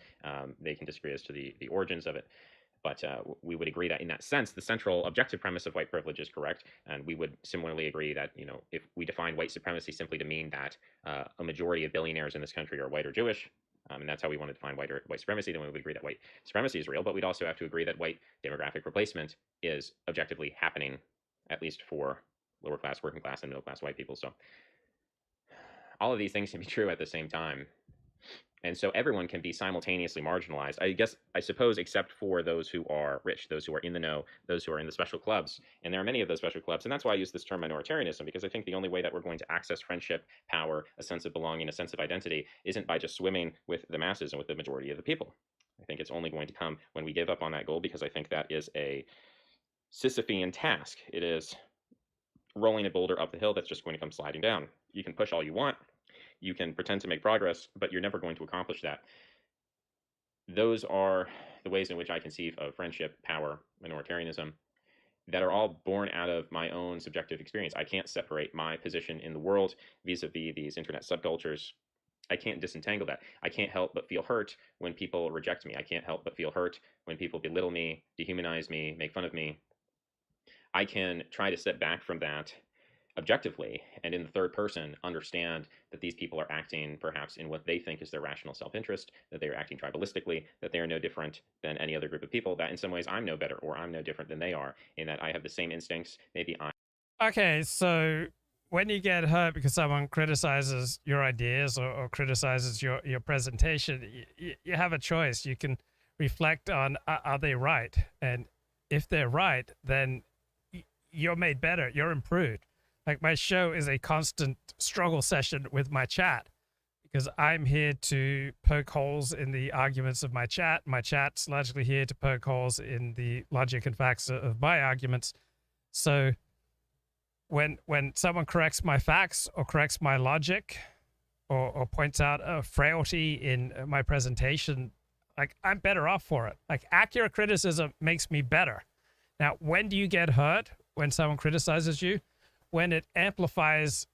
They can disagree as to the origins of it, but we would agree that in that sense, the central objective premise of white privilege is correct, and we would similarly agree that if we define white supremacy simply to mean that a majority of billionaires in this country are white or Jewish, and that's how we want to define white supremacy, then we would agree that white supremacy is real, but we'd also have to agree that white demographic replacement is objectively happening, at least for lower class, working class, and middle class white people. So all of these things can be true at the same time. And so everyone can be simultaneously marginalized, I suppose, except for those who are rich, those who are in the know, those who are in the special clubs. And there are many of those special clubs. And that's why I use this term minoritarianism, because I think the only way that we're going to access friendship, power, a sense of belonging, a sense of identity, isn't by just swimming with the masses and with the majority of the people. I think it's only going to come when we give up on that goal, because I think that is a Sisyphean task. It is rolling a boulder up the hill that's just going to come sliding down. You can push all you want. You can pretend to make progress, but you're never going to accomplish that. Those are the ways in which I conceive of friendship, power, minoritarianism, that are all born out of my own subjective experience. I can't separate my position in the world vis-a-vis these internet subcultures. I can't disentangle that. I can't help but feel hurt when people reject me. I can't help but feel hurt when people belittle me, dehumanize me, make fun of me. I can try to step back from that objectively and in the third person understand that these people are acting perhaps in what they think is their rational self-interest, that they are acting tribalistically, that they are no different than any other group of people, that in some ways I'm no better or I'm no different than they are, in that I have the same instincts, maybe I'm... Okay, so when you get hurt because someone criticizes your ideas or criticizes your presentation, you have a choice. You can reflect on, are they right? And if they're right, then you're made better, you're improved. Like, my show is a constant struggle session with my chat, because I'm here to poke holes in the arguments of my chat. My chat's largely here to poke holes in the logic and facts of my arguments. So when someone corrects my facts or corrects my logic or points out a frailty in my presentation, Like, I'm better off for it. Like, accurate criticism makes me better. Now, when do you get hurt when someone criticizes you? When it amplifies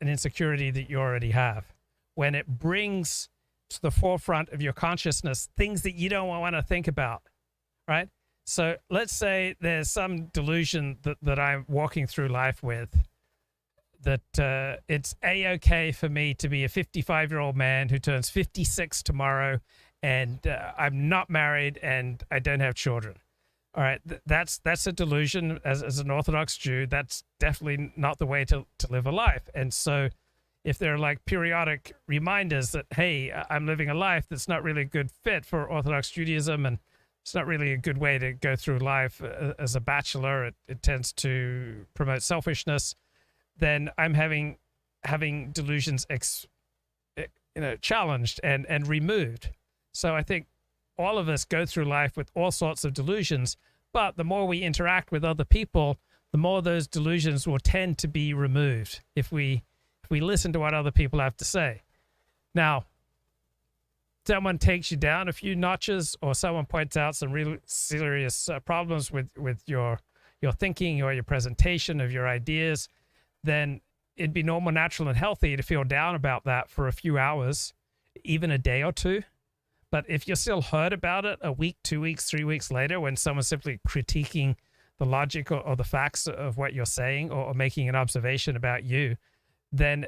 an insecurity that you already have. When it brings to the forefront of your consciousness things that you don't want to think about, right? So let's say there's some delusion that I'm walking through life with, that it's A-okay for me to be a 55-year-old man who turns 56 tomorrow, and I'm not married and I don't have children. All right, that's a delusion. As an Orthodox Jew, that's definitely not the way to live a life. And so if there are like periodic reminders that, hey, I'm living a life that's not really a good fit for Orthodox Judaism, and it's not really a good way to go through life as a bachelor, it tends to promote selfishness, then I'm having delusions challenged and removed. So I think all of us go through life with all sorts of delusions, but the more we interact with other people, the more those delusions will tend to be removed if we listen to what other people have to say. Now, someone takes you down a few notches, or someone points out some really serious problems with your thinking or your presentation of your ideas, then it'd be normal, natural, and healthy to feel down about that for a few hours, even a day or two. But if you're still hurt about it a week, 2 weeks, 3 weeks later, when someone's simply critiquing the logic or the facts of what you're saying, or making an observation about you, then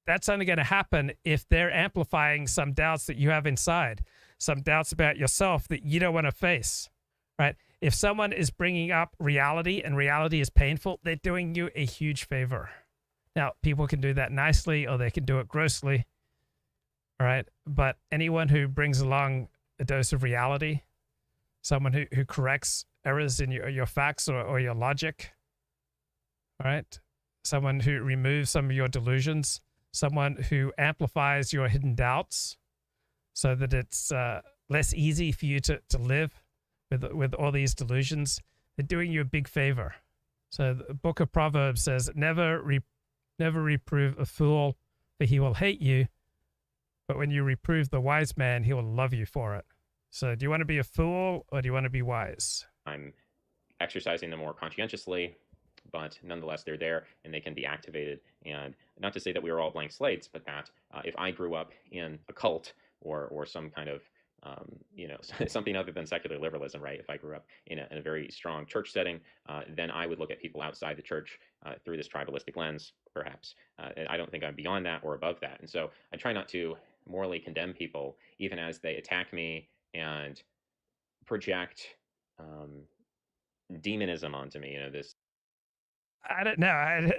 that's only going to happen if they're amplifying some doubts that you have inside, some doubts about yourself that you don't want to face, right? If someone is bringing up reality and reality is painful, they're doing you a huge favor. Now, people can do that nicely or they can do it grossly, all right? But anyone who brings along a dose of reality, someone who corrects errors in your facts or your logic, all right? Someone who removes some of your delusions, someone who amplifies your hidden doubts so that it's less easy for you to live with all these delusions, they're doing you a big favor. So the book of Proverbs says, never reprove a fool, for he will hate you, but when you reprove the wise man, he will love you for it. So do you want to be a fool or do you want to be wise? I'm exercising them more conscientiously, but nonetheless, they're there and they can be activated. And not to say that we are all blank slates, but that if I grew up in a cult or some kind of, something other than secular liberalism, right? If I grew up in a very strong church setting, then I would look at people outside the church through this tribalistic lens, perhaps. I don't think I'm beyond that or above that. And so I try not to morally condemn people, even as they attack me and project demonism onto me. This. I don't know.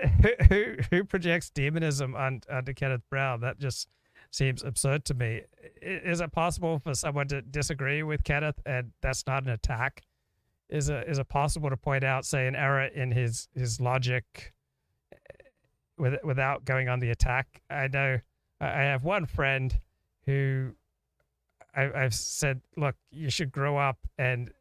Who projects demonism onto Kenneth Brown? That just seems absurd to me. Is it possible for someone to disagree with Kenneth and that's not an attack? Is it possible to point out, say, an error in his logic without going on the attack? I know I have one friend who I've said, look, you should grow up and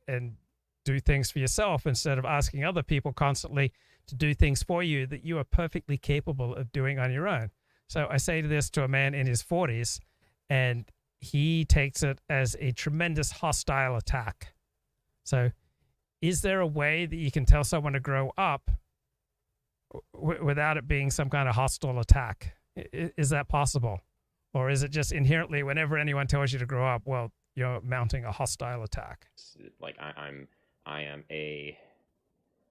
do things for yourself instead of asking other people constantly to do things for you that you are perfectly capable of doing on your own. So I say this to a man in his 40s, and he takes it as a tremendous hostile attack. So is there a way that you can tell someone to grow up without it being some kind of hostile attack? Is that possible? Or is it just inherently whenever anyone tells you to grow up, well, you're mounting a hostile attack? Like I'm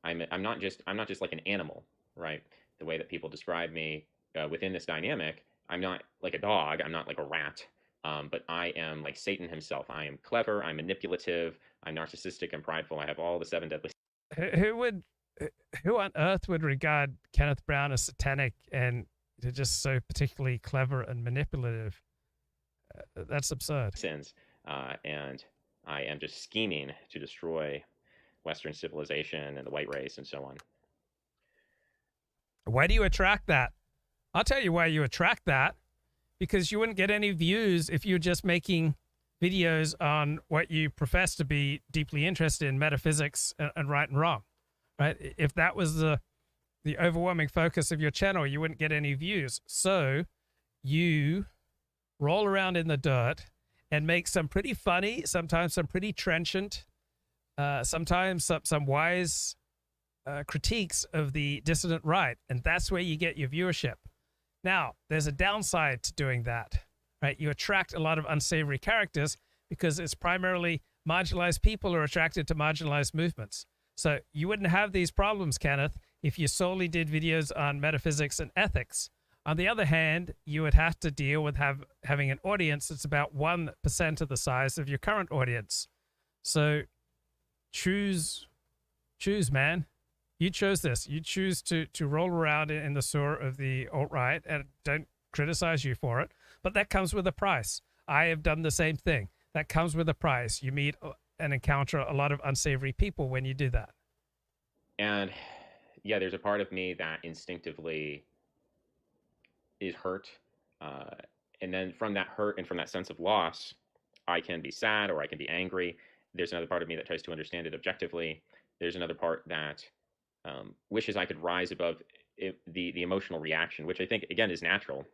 not just like an animal, right? The way that people describe me within this dynamic, I'm not like a dog, I'm not like a rat, but I am like Satan himself. I am clever, I'm manipulative, I'm narcissistic and prideful. I have all the 7 deadly. Who on earth would regard Kenneth Brown as satanic and just so particularly clever and manipulative? That's absurd. Sins, and I am just scheming to destroy Western civilization and the white race and so on. Why do you attract that? I'll tell you why you attract that. Because you wouldn't get any views if you're just making videos on what you profess to be deeply interested in, metaphysics and right and wrong, right? If that was the overwhelming focus of your channel, you wouldn't get any views. So you roll around in the dirt and make some pretty funny, sometimes some pretty trenchant, sometimes some wise critiques of the dissident right. And that's where you get your viewership. Now, there's a downside to doing that, right? You attract a lot of unsavory characters because it's primarily marginalized people who are attracted to marginalized movements. So you wouldn't have these problems, Kenneth, if you solely did videos on metaphysics and ethics. On the other hand, you would have to deal with having an audience that's about 1% of the size of your current audience. So choose, man. You chose this. You choose to roll around in the sewer of the alt-right, and don't criticize you for it. But that comes with a price. I have done the same thing. That comes with a price. You meet and encounter a lot of unsavory people when you do that. And yeah, there's a part of me that instinctively is hurt. And then from that hurt and from that sense of loss, I can be sad or I can be angry. There's another part of me that tries to understand it objectively. There's another part that wishes I could rise above the emotional reaction, which I think, again, is natural.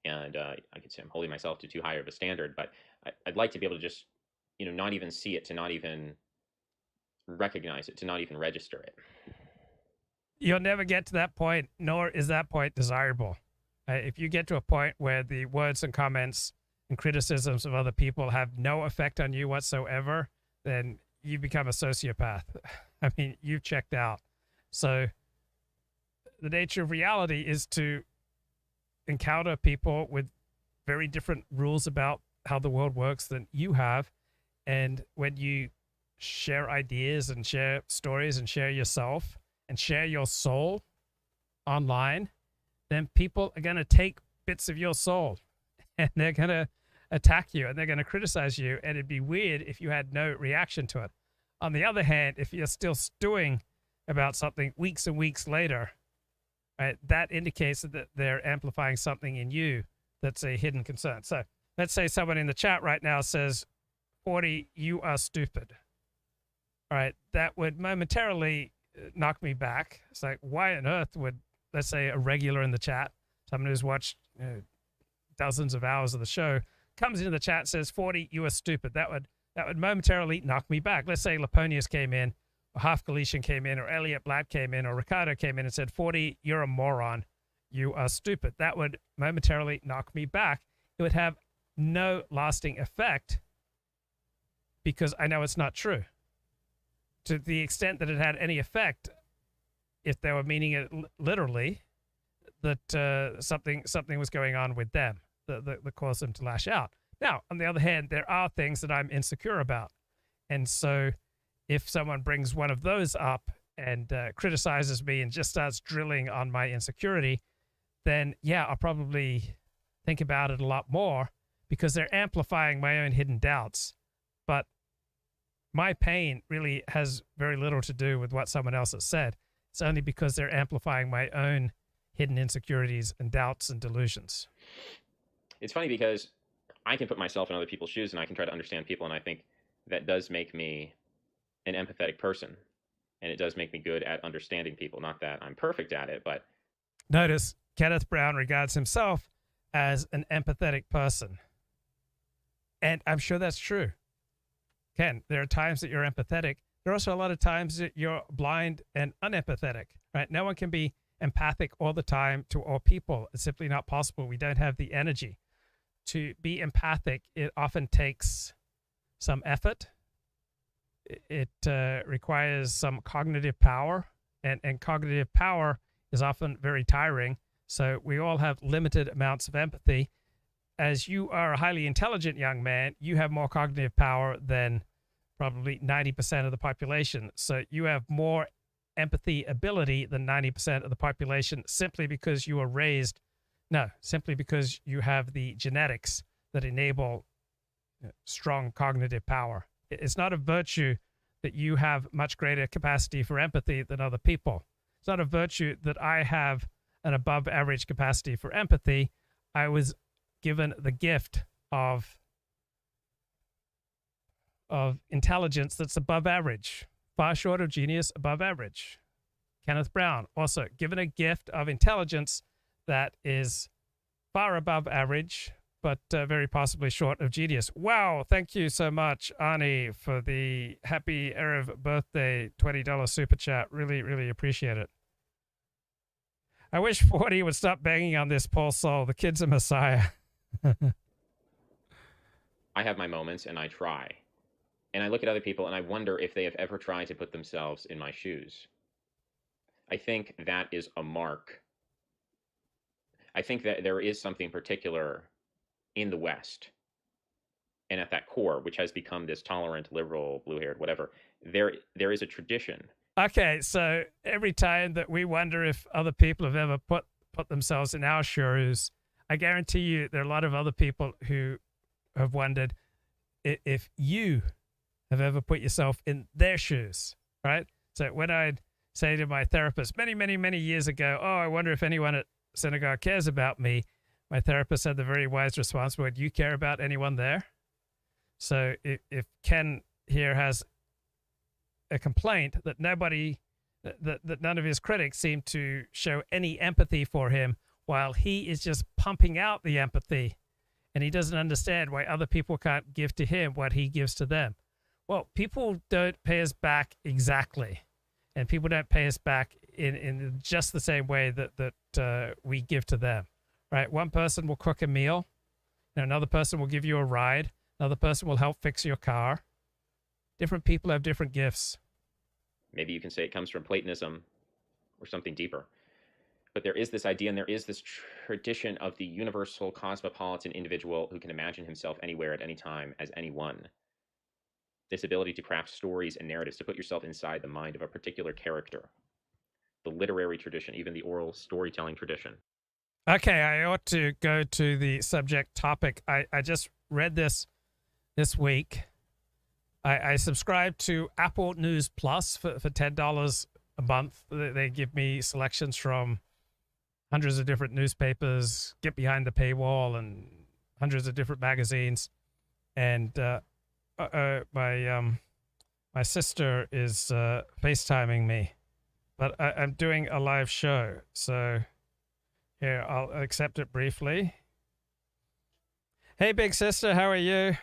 And I could say I'm holding myself to too high of a standard, but I'd like to be able to just, not even see it, to not even recognize it, to not even register it. You'll never get to that point, nor is that point desirable. If you get to a point where the words and comments and criticisms of other people have no effect on you whatsoever, then you become a sociopath. I mean, you've checked out. So the nature of reality is to encounter people with very different rules about how the world works than you have. And when you share ideas and share stories and share yourself and share your soul online, then people are going to take bits of your soul and they're going to attack you and they're going to criticize you. And it'd be weird if you had no reaction to it. On the other hand, if you're still stewing about something weeks and weeks later, right, that indicates that they're amplifying something in you that's a hidden concern. So let's say someone in the chat right now says, 40, you are stupid. All right, that would momentarily knock me back. It's like, why on earth would, let's say, a regular in the chat, someone who's watched dozens of hours of the show, comes into the chat and says, 40, you are stupid. That would momentarily knock me back. Let's say Laponius came in, or Half Galician came in, or Elliot Blatt came in, or Ricardo came in and said, 40, you're a moron. You are stupid. That would momentarily knock me back. It would have no lasting effect because I know it's not true. To the extent that it had any effect, if they were meaning it literally, that something was going on with them that caused them to lash out. Now, on the other hand, there are things that I'm insecure about. And so if someone brings one of those up and criticizes me and just starts drilling on my insecurity, then yeah, I'll probably think about it a lot more because they're amplifying my own hidden doubts. But my pain really has very little to do with what someone else has said. It's only because they're amplifying my own hidden insecurities and doubts and delusions. It's funny because I can put myself in other people's shoes and I can try to understand people, and I think that does make me an empathetic person, and it does make me good at understanding people. Not that I'm perfect at it, but... Notice Kenneth Brown regards himself as an empathetic person. And I'm sure that's true. Ken, there are times that you're empathetic. There are also a lot of times that you're blind and unempathetic, right? No one can be empathic all the time to all people. It's simply not possible. We don't have the energy. To be empathic, it often takes some effort. It requires some cognitive power, and cognitive power is often very tiring. So we all have limited amounts of empathy. As you are a highly intelligent young man, you have more cognitive power than probably 90% of the population. So you have more empathy ability than 90% of the population simply because you were raised, simply because you have the genetics that enable strong cognitive power. It's not a virtue that you have much greater capacity for empathy than other people. It's not a virtue that I have an above average capacity for empathy. I was given the gift of intelligence that's above average, far short of genius, above average. Kenneth Brown, also given a gift of intelligence that is far above average, but very possibly short of genius. Wow, thank you so much, Arnie, for the happy Erev birthday $20 super chat. Really, really appreciate it. I wish 40 would stop banging on this Paul Sol. The kid's a messiah. I have my moments and I try. And I look at other people and I wonder if they have ever tried to put themselves in my shoes. I think that is a mark. I think that there is something particular in the West and at that core, which has become this tolerant, liberal, blue-haired, whatever, there is a tradition. Okay, so every time that we wonder if other people have ever put themselves in our shoes, I guarantee you there are a lot of other people who have wondered if you have ever put yourself in their shoes, right? So when I'd say to my therapist many, many, many years ago, oh, I wonder if anyone at synagogue cares about me, my therapist had the very wise response, would you care about anyone there? So if Ken here has a complaint that that none of his critics seem to show any empathy for him, while he is just pumping out the empathy, and he doesn't understand why other people can't give to him what he gives to them. Well, people don't pay us back exactly, and people don't pay us back in just the same way that we give to them, right? One person will cook a meal, and another person will give you a ride, another person will help fix your car. Different people have different gifts. Maybe you can say it comes from Platonism or something deeper. But there is this idea and there is this tradition of the universal cosmopolitan individual who can imagine himself anywhere at any time as anyone. This ability to craft stories and narratives, to put yourself inside the mind of a particular character. The literary tradition, even the oral storytelling tradition. Okay, I ought to go to the subject topic. I just read this week. I subscribe to Apple News Plus for $10 a month. They give me selections from hundreds of different newspapers, get behind the paywall, and hundreds of different magazines. And my sister is FaceTiming me, but I'm doing a live show. So here, I'll accept it briefly. Hey, big sister, how are you?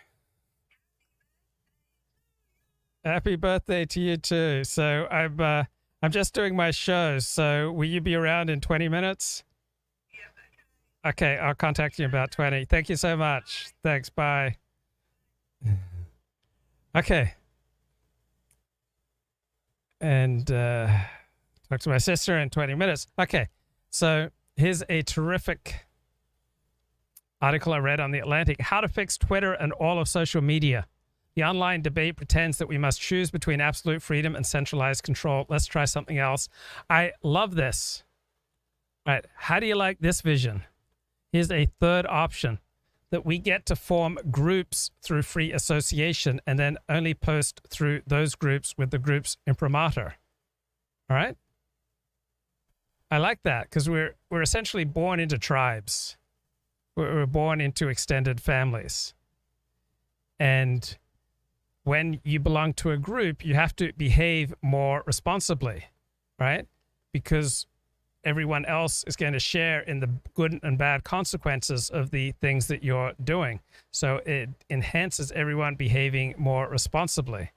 Happy birthday to you too. So I'm just doing my show. So will you be around in 20 minutes? Okay, I'll contact you in about 20. Thank you so much. Thanks. Bye. Okay. And talk to my sister in 20 minutes. Okay. So here's a terrific article I read on The Atlantic. How to fix Twitter and all of social media. The online debate pretends that we must choose between absolute freedom and centralized control. Let's try something else. I love this. All right. How do you like this vision? Here's a third option, that we get to form groups through free association and then only post through those groups with the group's imprimatur. All right. I like that because we're essentially born into tribes. We're born into extended families. And when you belong to a group, you have to behave more responsibly, right? Because everyone else is going to share in the good and bad consequences of the things that you're doing. So it enhances everyone behaving more responsibly.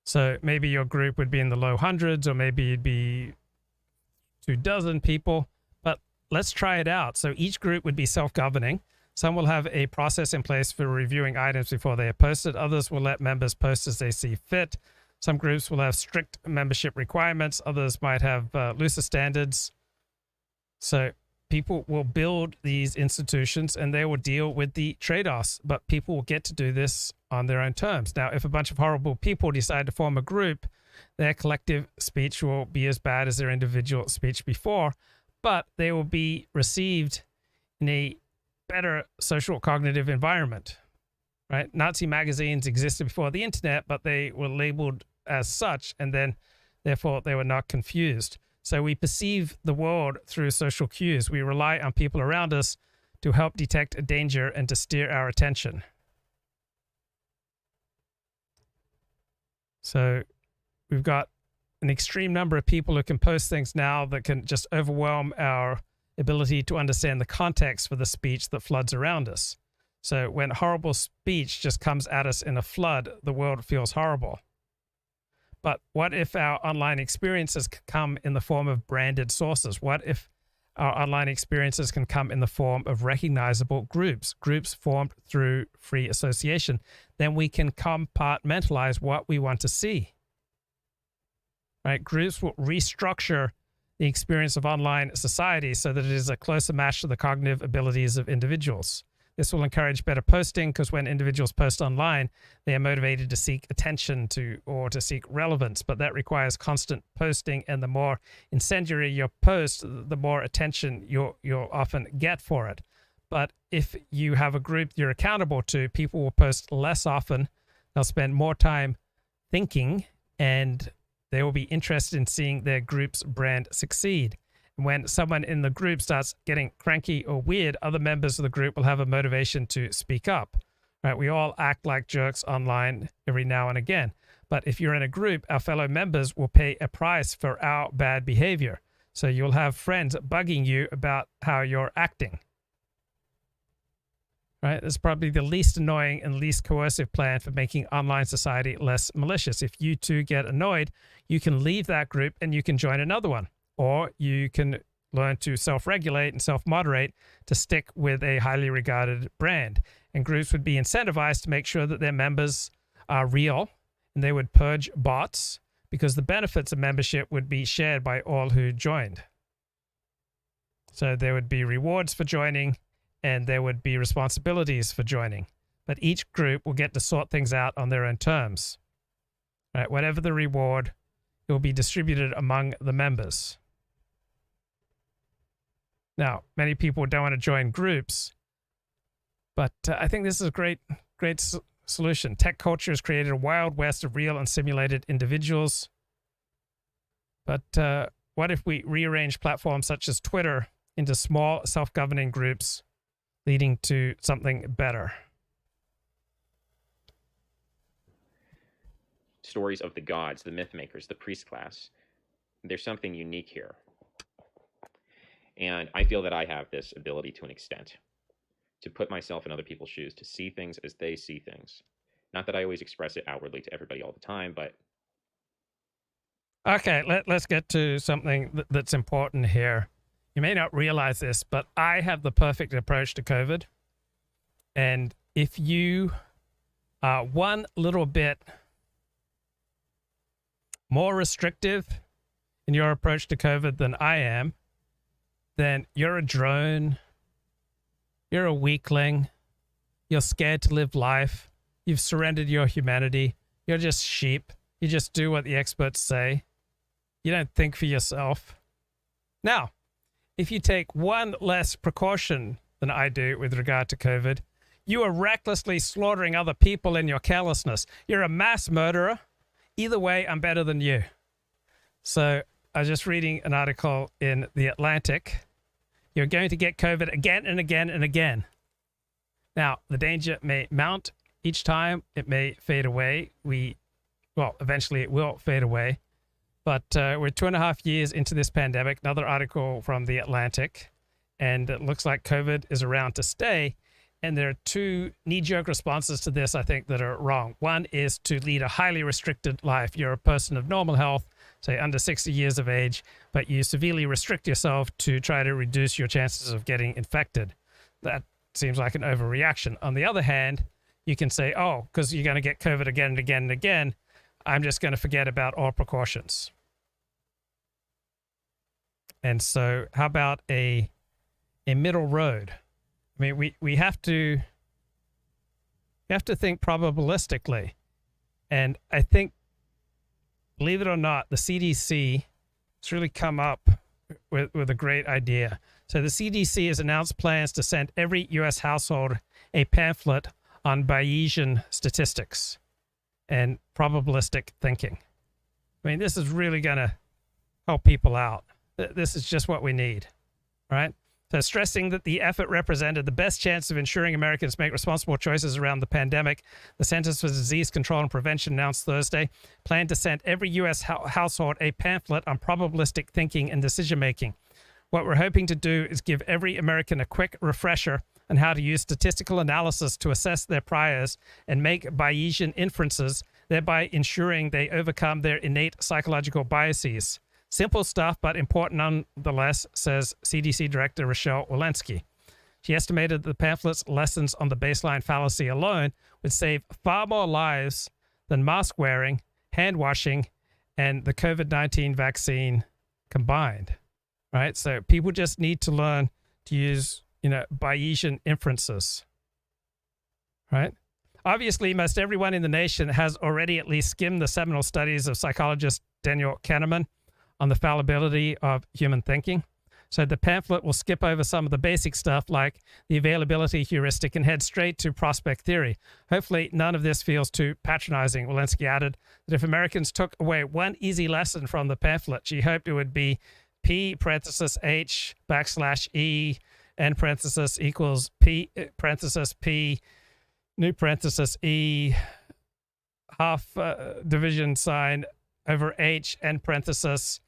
So maybe your group would be in the low hundreds, or maybe it'd be 24 people, but let's try it out. So each group would be self-governing. Some will have a process in place for reviewing items before they are posted. Others will let members post as they see fit. Some groups will have strict membership requirements. Others might have looser standards. So people will build these institutions and they will deal with the trade-offs, but people will get to do this on their own terms. Now, if a bunch of horrible people decide to form a group, their collective speech will be as bad as their individual speech before, but they will be received in a better social cognitive environment, right? Nazi magazines existed before the internet, but they were labeled as such, and then therefore they were not confused. So we perceive the world through social cues. We rely on people around us to help detect a danger and to steer our attention. So we've got an extreme number of people who can post things now that can just overwhelm our ability to understand the context for the speech that floods around us. So when horrible speech just comes at us in a flood, the world feels horrible. But what if our online experiences come in the form of branded sources? What if our online experiences can come in the form of recognizable groups formed through free association? Then we can compartmentalize what we want to see. Right? Groups will restructure the experience of online society so that it is a closer match to the cognitive abilities of individuals. This will encourage better posting because when individuals post online, they are motivated to seek attention or to seek relevance, but that requires constant posting, and the more incendiary your post, the more attention you'll often get for it. But if you have a group you're accountable to, people will post less often, they'll spend more time thinking, and they will be interested in seeing their group's brand succeed. When someone in the group starts getting cranky or weird, other members of the group will have a motivation to speak up. Right? We all act like jerks online every now and again. But if you're in a group, our fellow members will pay a price for our bad behavior. So you'll have friends bugging you about how you're acting. Right? It's probably the least annoying and least coercive plan for making online society less malicious. If you two get annoyed, you can leave that group and you can join another one. Or you can learn to self-regulate and self-moderate to stick with a highly regarded brand. And groups would be incentivized to make sure that their members are real, and they would purge bots because the benefits of membership would be shared by all who joined. So there would be rewards for joining, and there would be responsibilities for joining. But each group will get to sort things out on their own terms. Right? Whatever the reward, it will be distributed among the members. Now, many people don't want to join groups, but I think this is a great solution. Tech culture has created a wild west of real and simulated individuals. But what if we rearrange platforms such as Twitter into small self-governing groups leading to something better? Stories of the gods, the myth makers, the priest class. There's something unique here. And I feel that I have this ability to an extent to put myself in other people's shoes, to see things as they see things. Not that I always express it outwardly to everybody all the time, but... Okay, let's get to something that's important here. You may not realize this, but I have the perfect approach to COVID. And if you are one little bit more restrictive in your approach to COVID than I am, then you're a drone, you're a weakling, you're scared to live life, you've surrendered your humanity, you're just sheep, you just do what the experts say, you don't think for yourself. Now, if you take one less precaution than I do with regard to COVID, you are recklessly slaughtering other people in your carelessness. You're a mass murderer. Either way, I'm better than you. So I was just reading an article in The Atlantic. You're going to get COVID again and again and again. Now, the danger may mount each time. It may fade away. Eventually it will fade away. But we're 2.5 years into this pandemic. Another article from The Atlantic. And it looks like COVID is around to stay. And there are two knee-jerk responses to this, I think, that are wrong. One is to lead a highly restricted life. You're a person of normal health, say under 60 years of age, but you severely restrict yourself to try to reduce your chances of getting infected. That seems like an overreaction. On the other hand, you can say, oh, because you're going to get COVID again and again and again, I'm just going to forget about all precautions. And so how about a middle road? I mean, we have to think probabilistically. And I think, believe it or not, the CDC has really come up with a great idea. So the CDC has announced plans to send every U.S. household a pamphlet on Bayesian statistics and probabilistic thinking. I mean, this is really going to help people out. This is just what we need, right? So stressing that the effort represented the best chance of ensuring Americans make responsible choices around the pandemic, the Centers for Disease Control and Prevention announced Thursday planned to send every U.S. household a pamphlet on probabilistic thinking and decision-making. What we're hoping to do is give every American a quick refresher on how to use statistical analysis to assess their priors and make Bayesian inferences, thereby ensuring they overcome their innate psychological biases. Simple stuff, but important nonetheless, says CDC Director Rochelle Walensky. She estimated the pamphlet's lessons on the baseline fallacy alone would save far more lives than mask wearing, hand washing, and the COVID-19 vaccine combined. Right? So people just need to learn to use, Bayesian inferences. Right? Obviously, most everyone in the nation has already at least skimmed the seminal studies of psychologist Daniel Kahneman on the fallibility of human thinking. So the pamphlet will skip over some of the basic stuff like the availability heuristic and head straight to prospect theory. Hopefully, none of this feels too patronizing. Walensky added that if Americans took away one easy lesson from the pamphlet, she hoped it would be P parenthesis H backslash E N parenthesis equals P parenthesis P new parenthesis E half division sign over H N parenthesis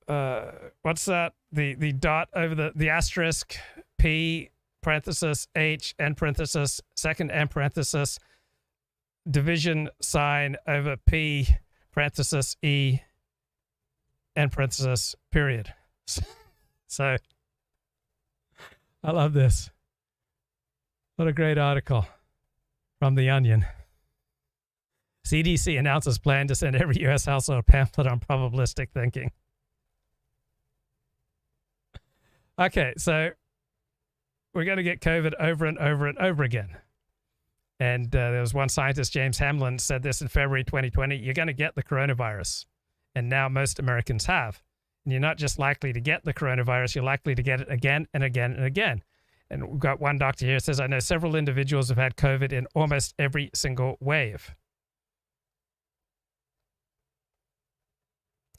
what's that? The dot over the asterisk P parenthesis H N parenthesis second N parenthesis division sign over P parenthesis E N parenthesis period. So I love this. What a great article from The Onion. CDC announces plan to send every U.S. household a pamphlet on probabilistic thinking. Okay, so we're going to get COVID over and over and over again. And there was one scientist, James Hamlin, said this in February 2020, you're going to get the coronavirus. And now most Americans have. And you're not just likely to get the coronavirus, you're likely to get it again and again and again. And we've got one doctor here who says, I know several individuals have had COVID in almost every single wave.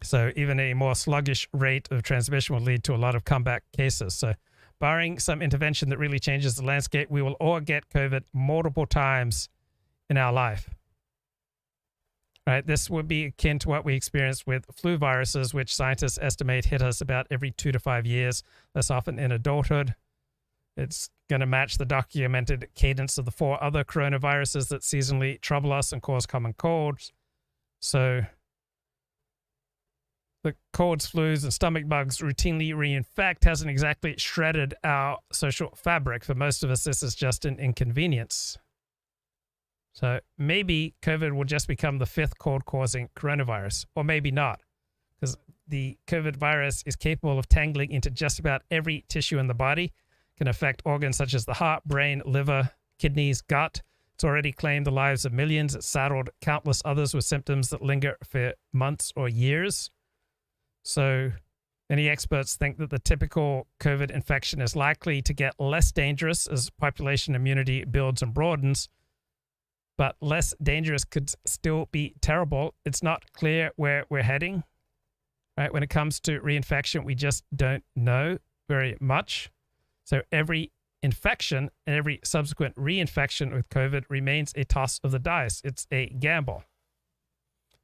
So even a more sluggish rate of transmission will lead to a lot of comeback cases. So barring some intervention that really changes the landscape, we will all get COVID multiple times in our life. Right? This would be akin to what we experienced with flu viruses, which scientists estimate hit us about every 2 to 5 years, less often in adulthood. It's going to match the documented cadence of the 4 other coronaviruses that seasonally trouble us and cause common colds. So the colds, flus, and stomach bugs routinely reinfect hasn't exactly shredded our social fabric. For most of us, this is just an inconvenience. So maybe COVID will just become the 5th cold-causing coronavirus, or maybe not, because the COVID virus is capable of tangling into just about every tissue in the body, can affect organs such as the heart, brain, liver, kidneys, gut. It's already claimed the lives of millions. It's saddled countless others with symptoms that linger for months or years. So many experts think that the typical COVID infection is likely to get less dangerous as population immunity builds and broadens, but less dangerous could still be terrible. It's not clear where we're heading. Right? When it comes to reinfection, we just don't know very much. So every infection and every subsequent reinfection with COVID remains a toss of the dice. It's a gamble.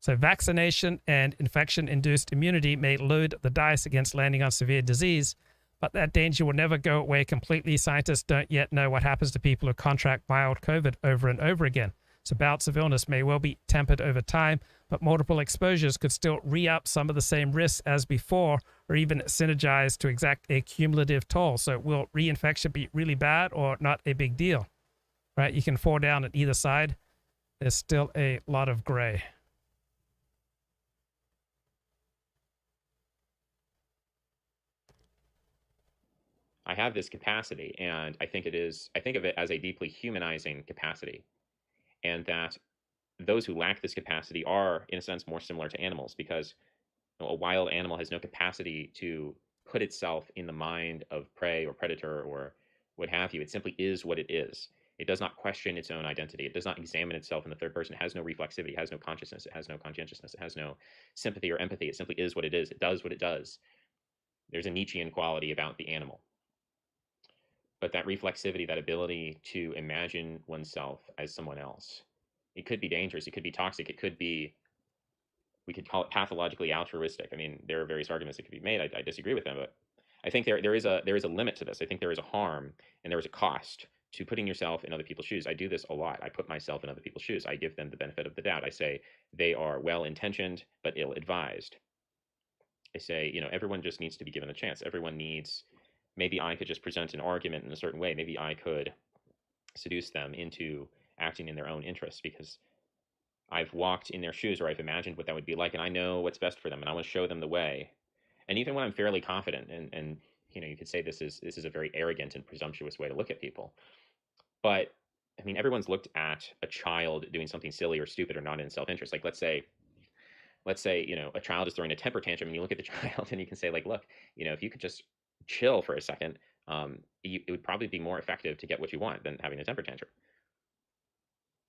So vaccination and infection-induced immunity may load the dice against landing on severe disease, but that danger will never go away completely. Scientists don't yet know what happens to people who contract mild COVID over and over again. So bouts of illness may well be tempered over time, but multiple exposures could still re-up some of the same risks as before, or even synergize to exact a cumulative toll. So will reinfection be really bad or not a big deal? Right? You can fall down at either side. There's still a lot of gray. I have this capacity, and I think of it as a deeply humanizing capacity, and that those who lack this capacity are, in a sense, more similar to animals, because a wild animal has no capacity to put itself in the mind of prey or predator or what have you. It simply is what it is. It does not question its own identity. It does not examine itself in the third person. It has no reflexivity. It has no consciousness. It has no conscientiousness. It has no sympathy or empathy. It simply is what it is. It does what it does. There's a Nietzschean quality about the animal. But that reflexivity, that ability to imagine oneself as someone else, it could be dangerous. It could be toxic. It could be, we could call it pathologically altruistic. I mean, there are various arguments that could be made. I disagree with them, but I think there is a limit to this. I think there is a harm and there is a cost to putting yourself in other people's shoes. I do this a lot. I put myself in other people's shoes. I give them the benefit of the doubt. I say they are well-intentioned but ill-advised. I say, everyone just needs to be given a chance. Everyone needs, maybe I could just present an argument in a certain way. Maybe I could seduce them into acting in their own interests because I've walked in their shoes, or I've imagined what that would be like, and I know what's best for them, and I want to show them the way. And even when I'm fairly confident, and you could say this is a very arrogant and presumptuous way to look at people. But I mean, everyone's looked at a child doing something silly or stupid or not in self-interest. Like let's say, a child is throwing a temper tantrum, and you look at the child and you can say, like, look, if you could just chill for a second, it would probably be more effective to get what you want than having a temper tantrum.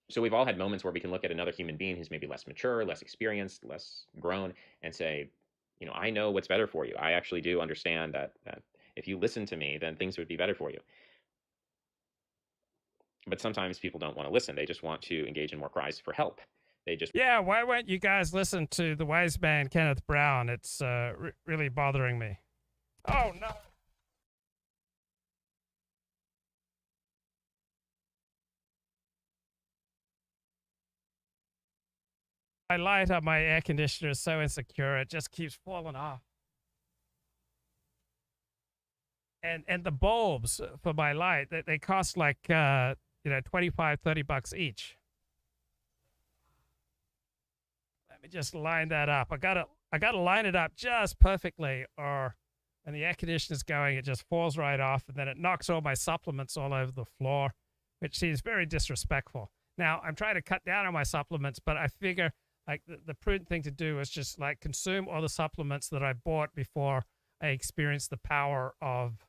So we've all had moments where we can look at another human being who's maybe less mature, less experienced, less grown, and say, I know what's better for you. I actually do understand that if you listen to me, then things would be better for you. But sometimes people don't want to listen. They just want to engage in more cries for help. Yeah, why won't you guys listen to the wise man, Kenneth Brown? It's really bothering me. Oh, no. My light on my air conditioner is so insecure, it just keeps falling off. And the bulbs for my light, they cost like, $25, $30 each. Let me just line that up. I gotta line it up just perfectly, or when the air conditioner's going, it just falls right off, and then it knocks all my supplements all over the floor, which seems very disrespectful. Now, I'm trying to cut down on my supplements, but I figure like the prudent thing to do is just like consume all the supplements that I bought before I experienced the power of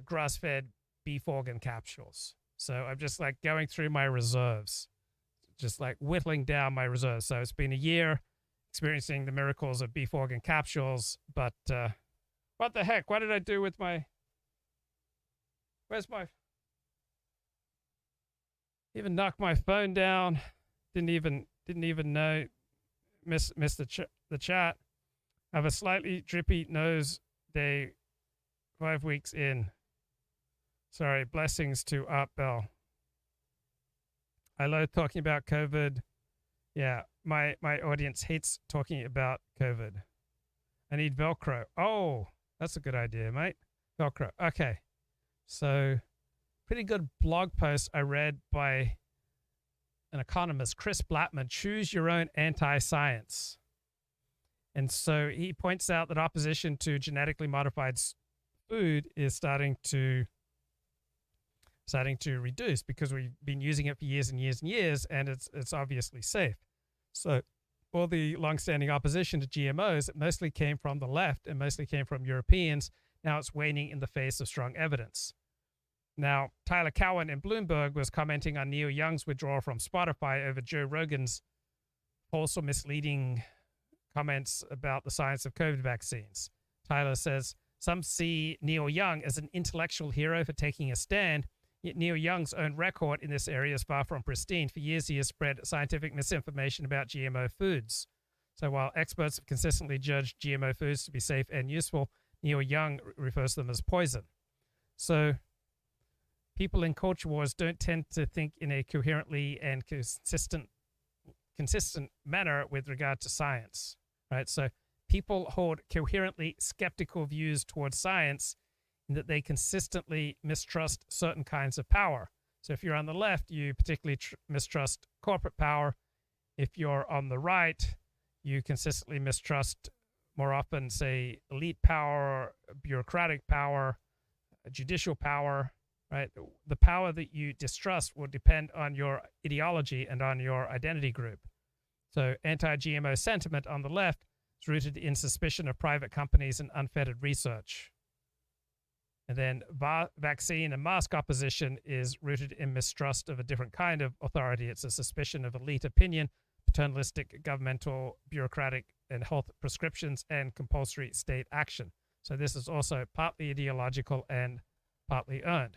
grass-fed beef organ capsules. So I'm just like going through my reserves, just like whittling down my reserves. So it's been a year experiencing the miracles of beef organ capsules, but what the heck? What did I do with my, where's my, even knocked my phone down. Didn't even know, missed the chat. I have a slightly drippy nose day 5 weeks in. Sorry, blessings to Art Bell. I love talking about COVID. Yeah, my audience hates talking about COVID. I need Velcro. Oh, that's a good idea, mate. Velcro. Okay. So, pretty good blog post I read by an economist, Chris Blattman, Choose Your Own Anti-Science. And so he points out that opposition to genetically modified food is starting to reduce because we've been using it for years and years and years, and it's obviously safe. So all the longstanding opposition to GMOs, it mostly came from the left and mostly came from Europeans. Now it's waning in the face of strong evidence. Now, Tyler Cowen in Bloomberg was commenting on Neil Young's withdrawal from Spotify over Joe Rogan's false or misleading comments about the science of COVID vaccines. Tyler says, some see Neil Young as an intellectual hero for taking a stand, yet Neil Young's own record in this area is far from pristine. For years, he has spread scientific misinformation about GMO foods. So while experts have consistently judged GMO foods to be safe and useful, Neil Young refers to them as poison. So people in culture wars don't tend to think in a coherently and consistent manner with regard to science, right? So people hold coherently skeptical views towards science in that they consistently mistrust certain kinds of power. So if you're on the left, you particularly mistrust corporate power. If you're on the right, you consistently mistrust more often, say, elite power, bureaucratic power, judicial power, right? The power that you distrust will depend on your ideology and on your identity group. So anti-GMO sentiment on the left is rooted in suspicion of private companies and unfettered research. And then vaccine and mask opposition is rooted in mistrust of a different kind of authority. It's a suspicion of elite opinion, paternalistic governmental, bureaucratic, and health prescriptions, and compulsory state action. So this is also partly ideological and partly earned.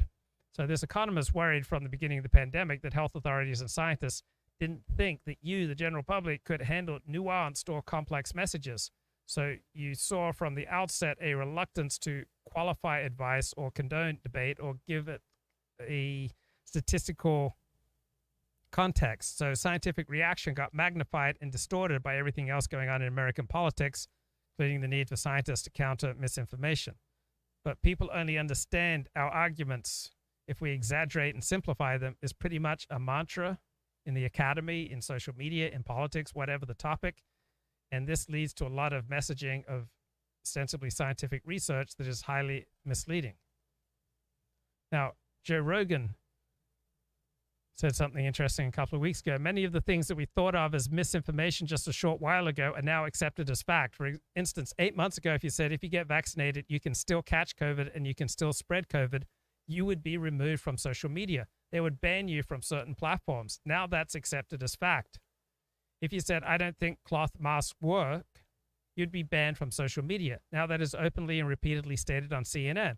So this economist worried from the beginning of the pandemic that health authorities and scientists didn't think that you, the general public, could handle nuanced or complex messages. So you saw from the outset a reluctance to qualify advice or condone debate or give it a statistical context. So scientific reaction got magnified and distorted by everything else going on in American politics, including the need for scientists to counter misinformation. But people only understand our arguments if we exaggerate and simplify them is pretty much a mantra in the academy, in social media, in politics, whatever the topic. And this leads to a lot of messaging of ostensibly scientific research that is highly misleading. Now, Joe Rogan said something interesting a couple of weeks ago. Many of the things that we thought of as misinformation just a short while ago are now accepted as fact. For instance, 8 months ago, if you said if you get vaccinated, you can still catch COVID and you can still spread COVID, you would be removed from social media. They would ban you from certain platforms. Now that's accepted as fact. If you said, I don't think cloth masks work, you'd be banned from social media. Now that is openly and repeatedly stated on CNN.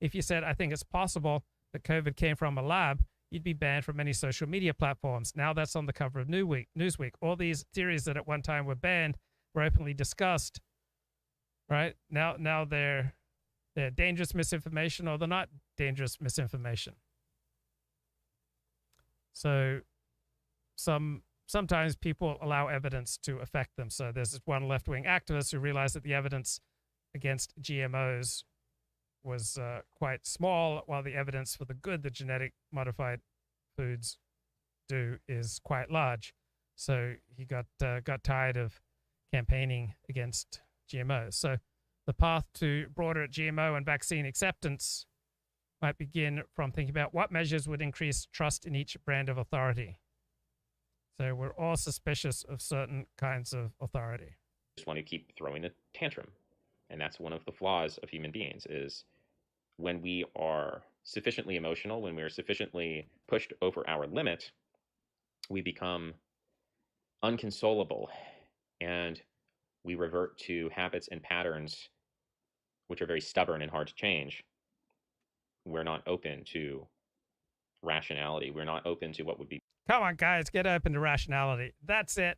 If you said, I think it's possible that COVID came from a lab, you'd be banned from many social media platforms. Now that's on the cover of Newsweek. All these theories that at one time were banned were openly discussed, right? Now they're dangerous misinformation, or they're not dangerous misinformation. So sometimes people allow evidence to affect them. So there's this one left-wing activist who realized that the evidence against GMOs was quite small, while the evidence for the good that genetic modified foods do is quite large. So he got tired of campaigning against GMOs. So the path to broader GMO and vaccine acceptance might begin from thinking about what measures would increase trust in each brand of authority. So we're all suspicious of certain kinds of authority. Just want to keep throwing a tantrum. And that's one of the flaws of human beings, is when we are sufficiently emotional, when we are sufficiently pushed over our limit, we become unconsolable and we revert to habits and patterns which are very stubborn and hard to change. We're not open to rationality. We're not open to what would be. Come on, guys, get open to rationality. That's it.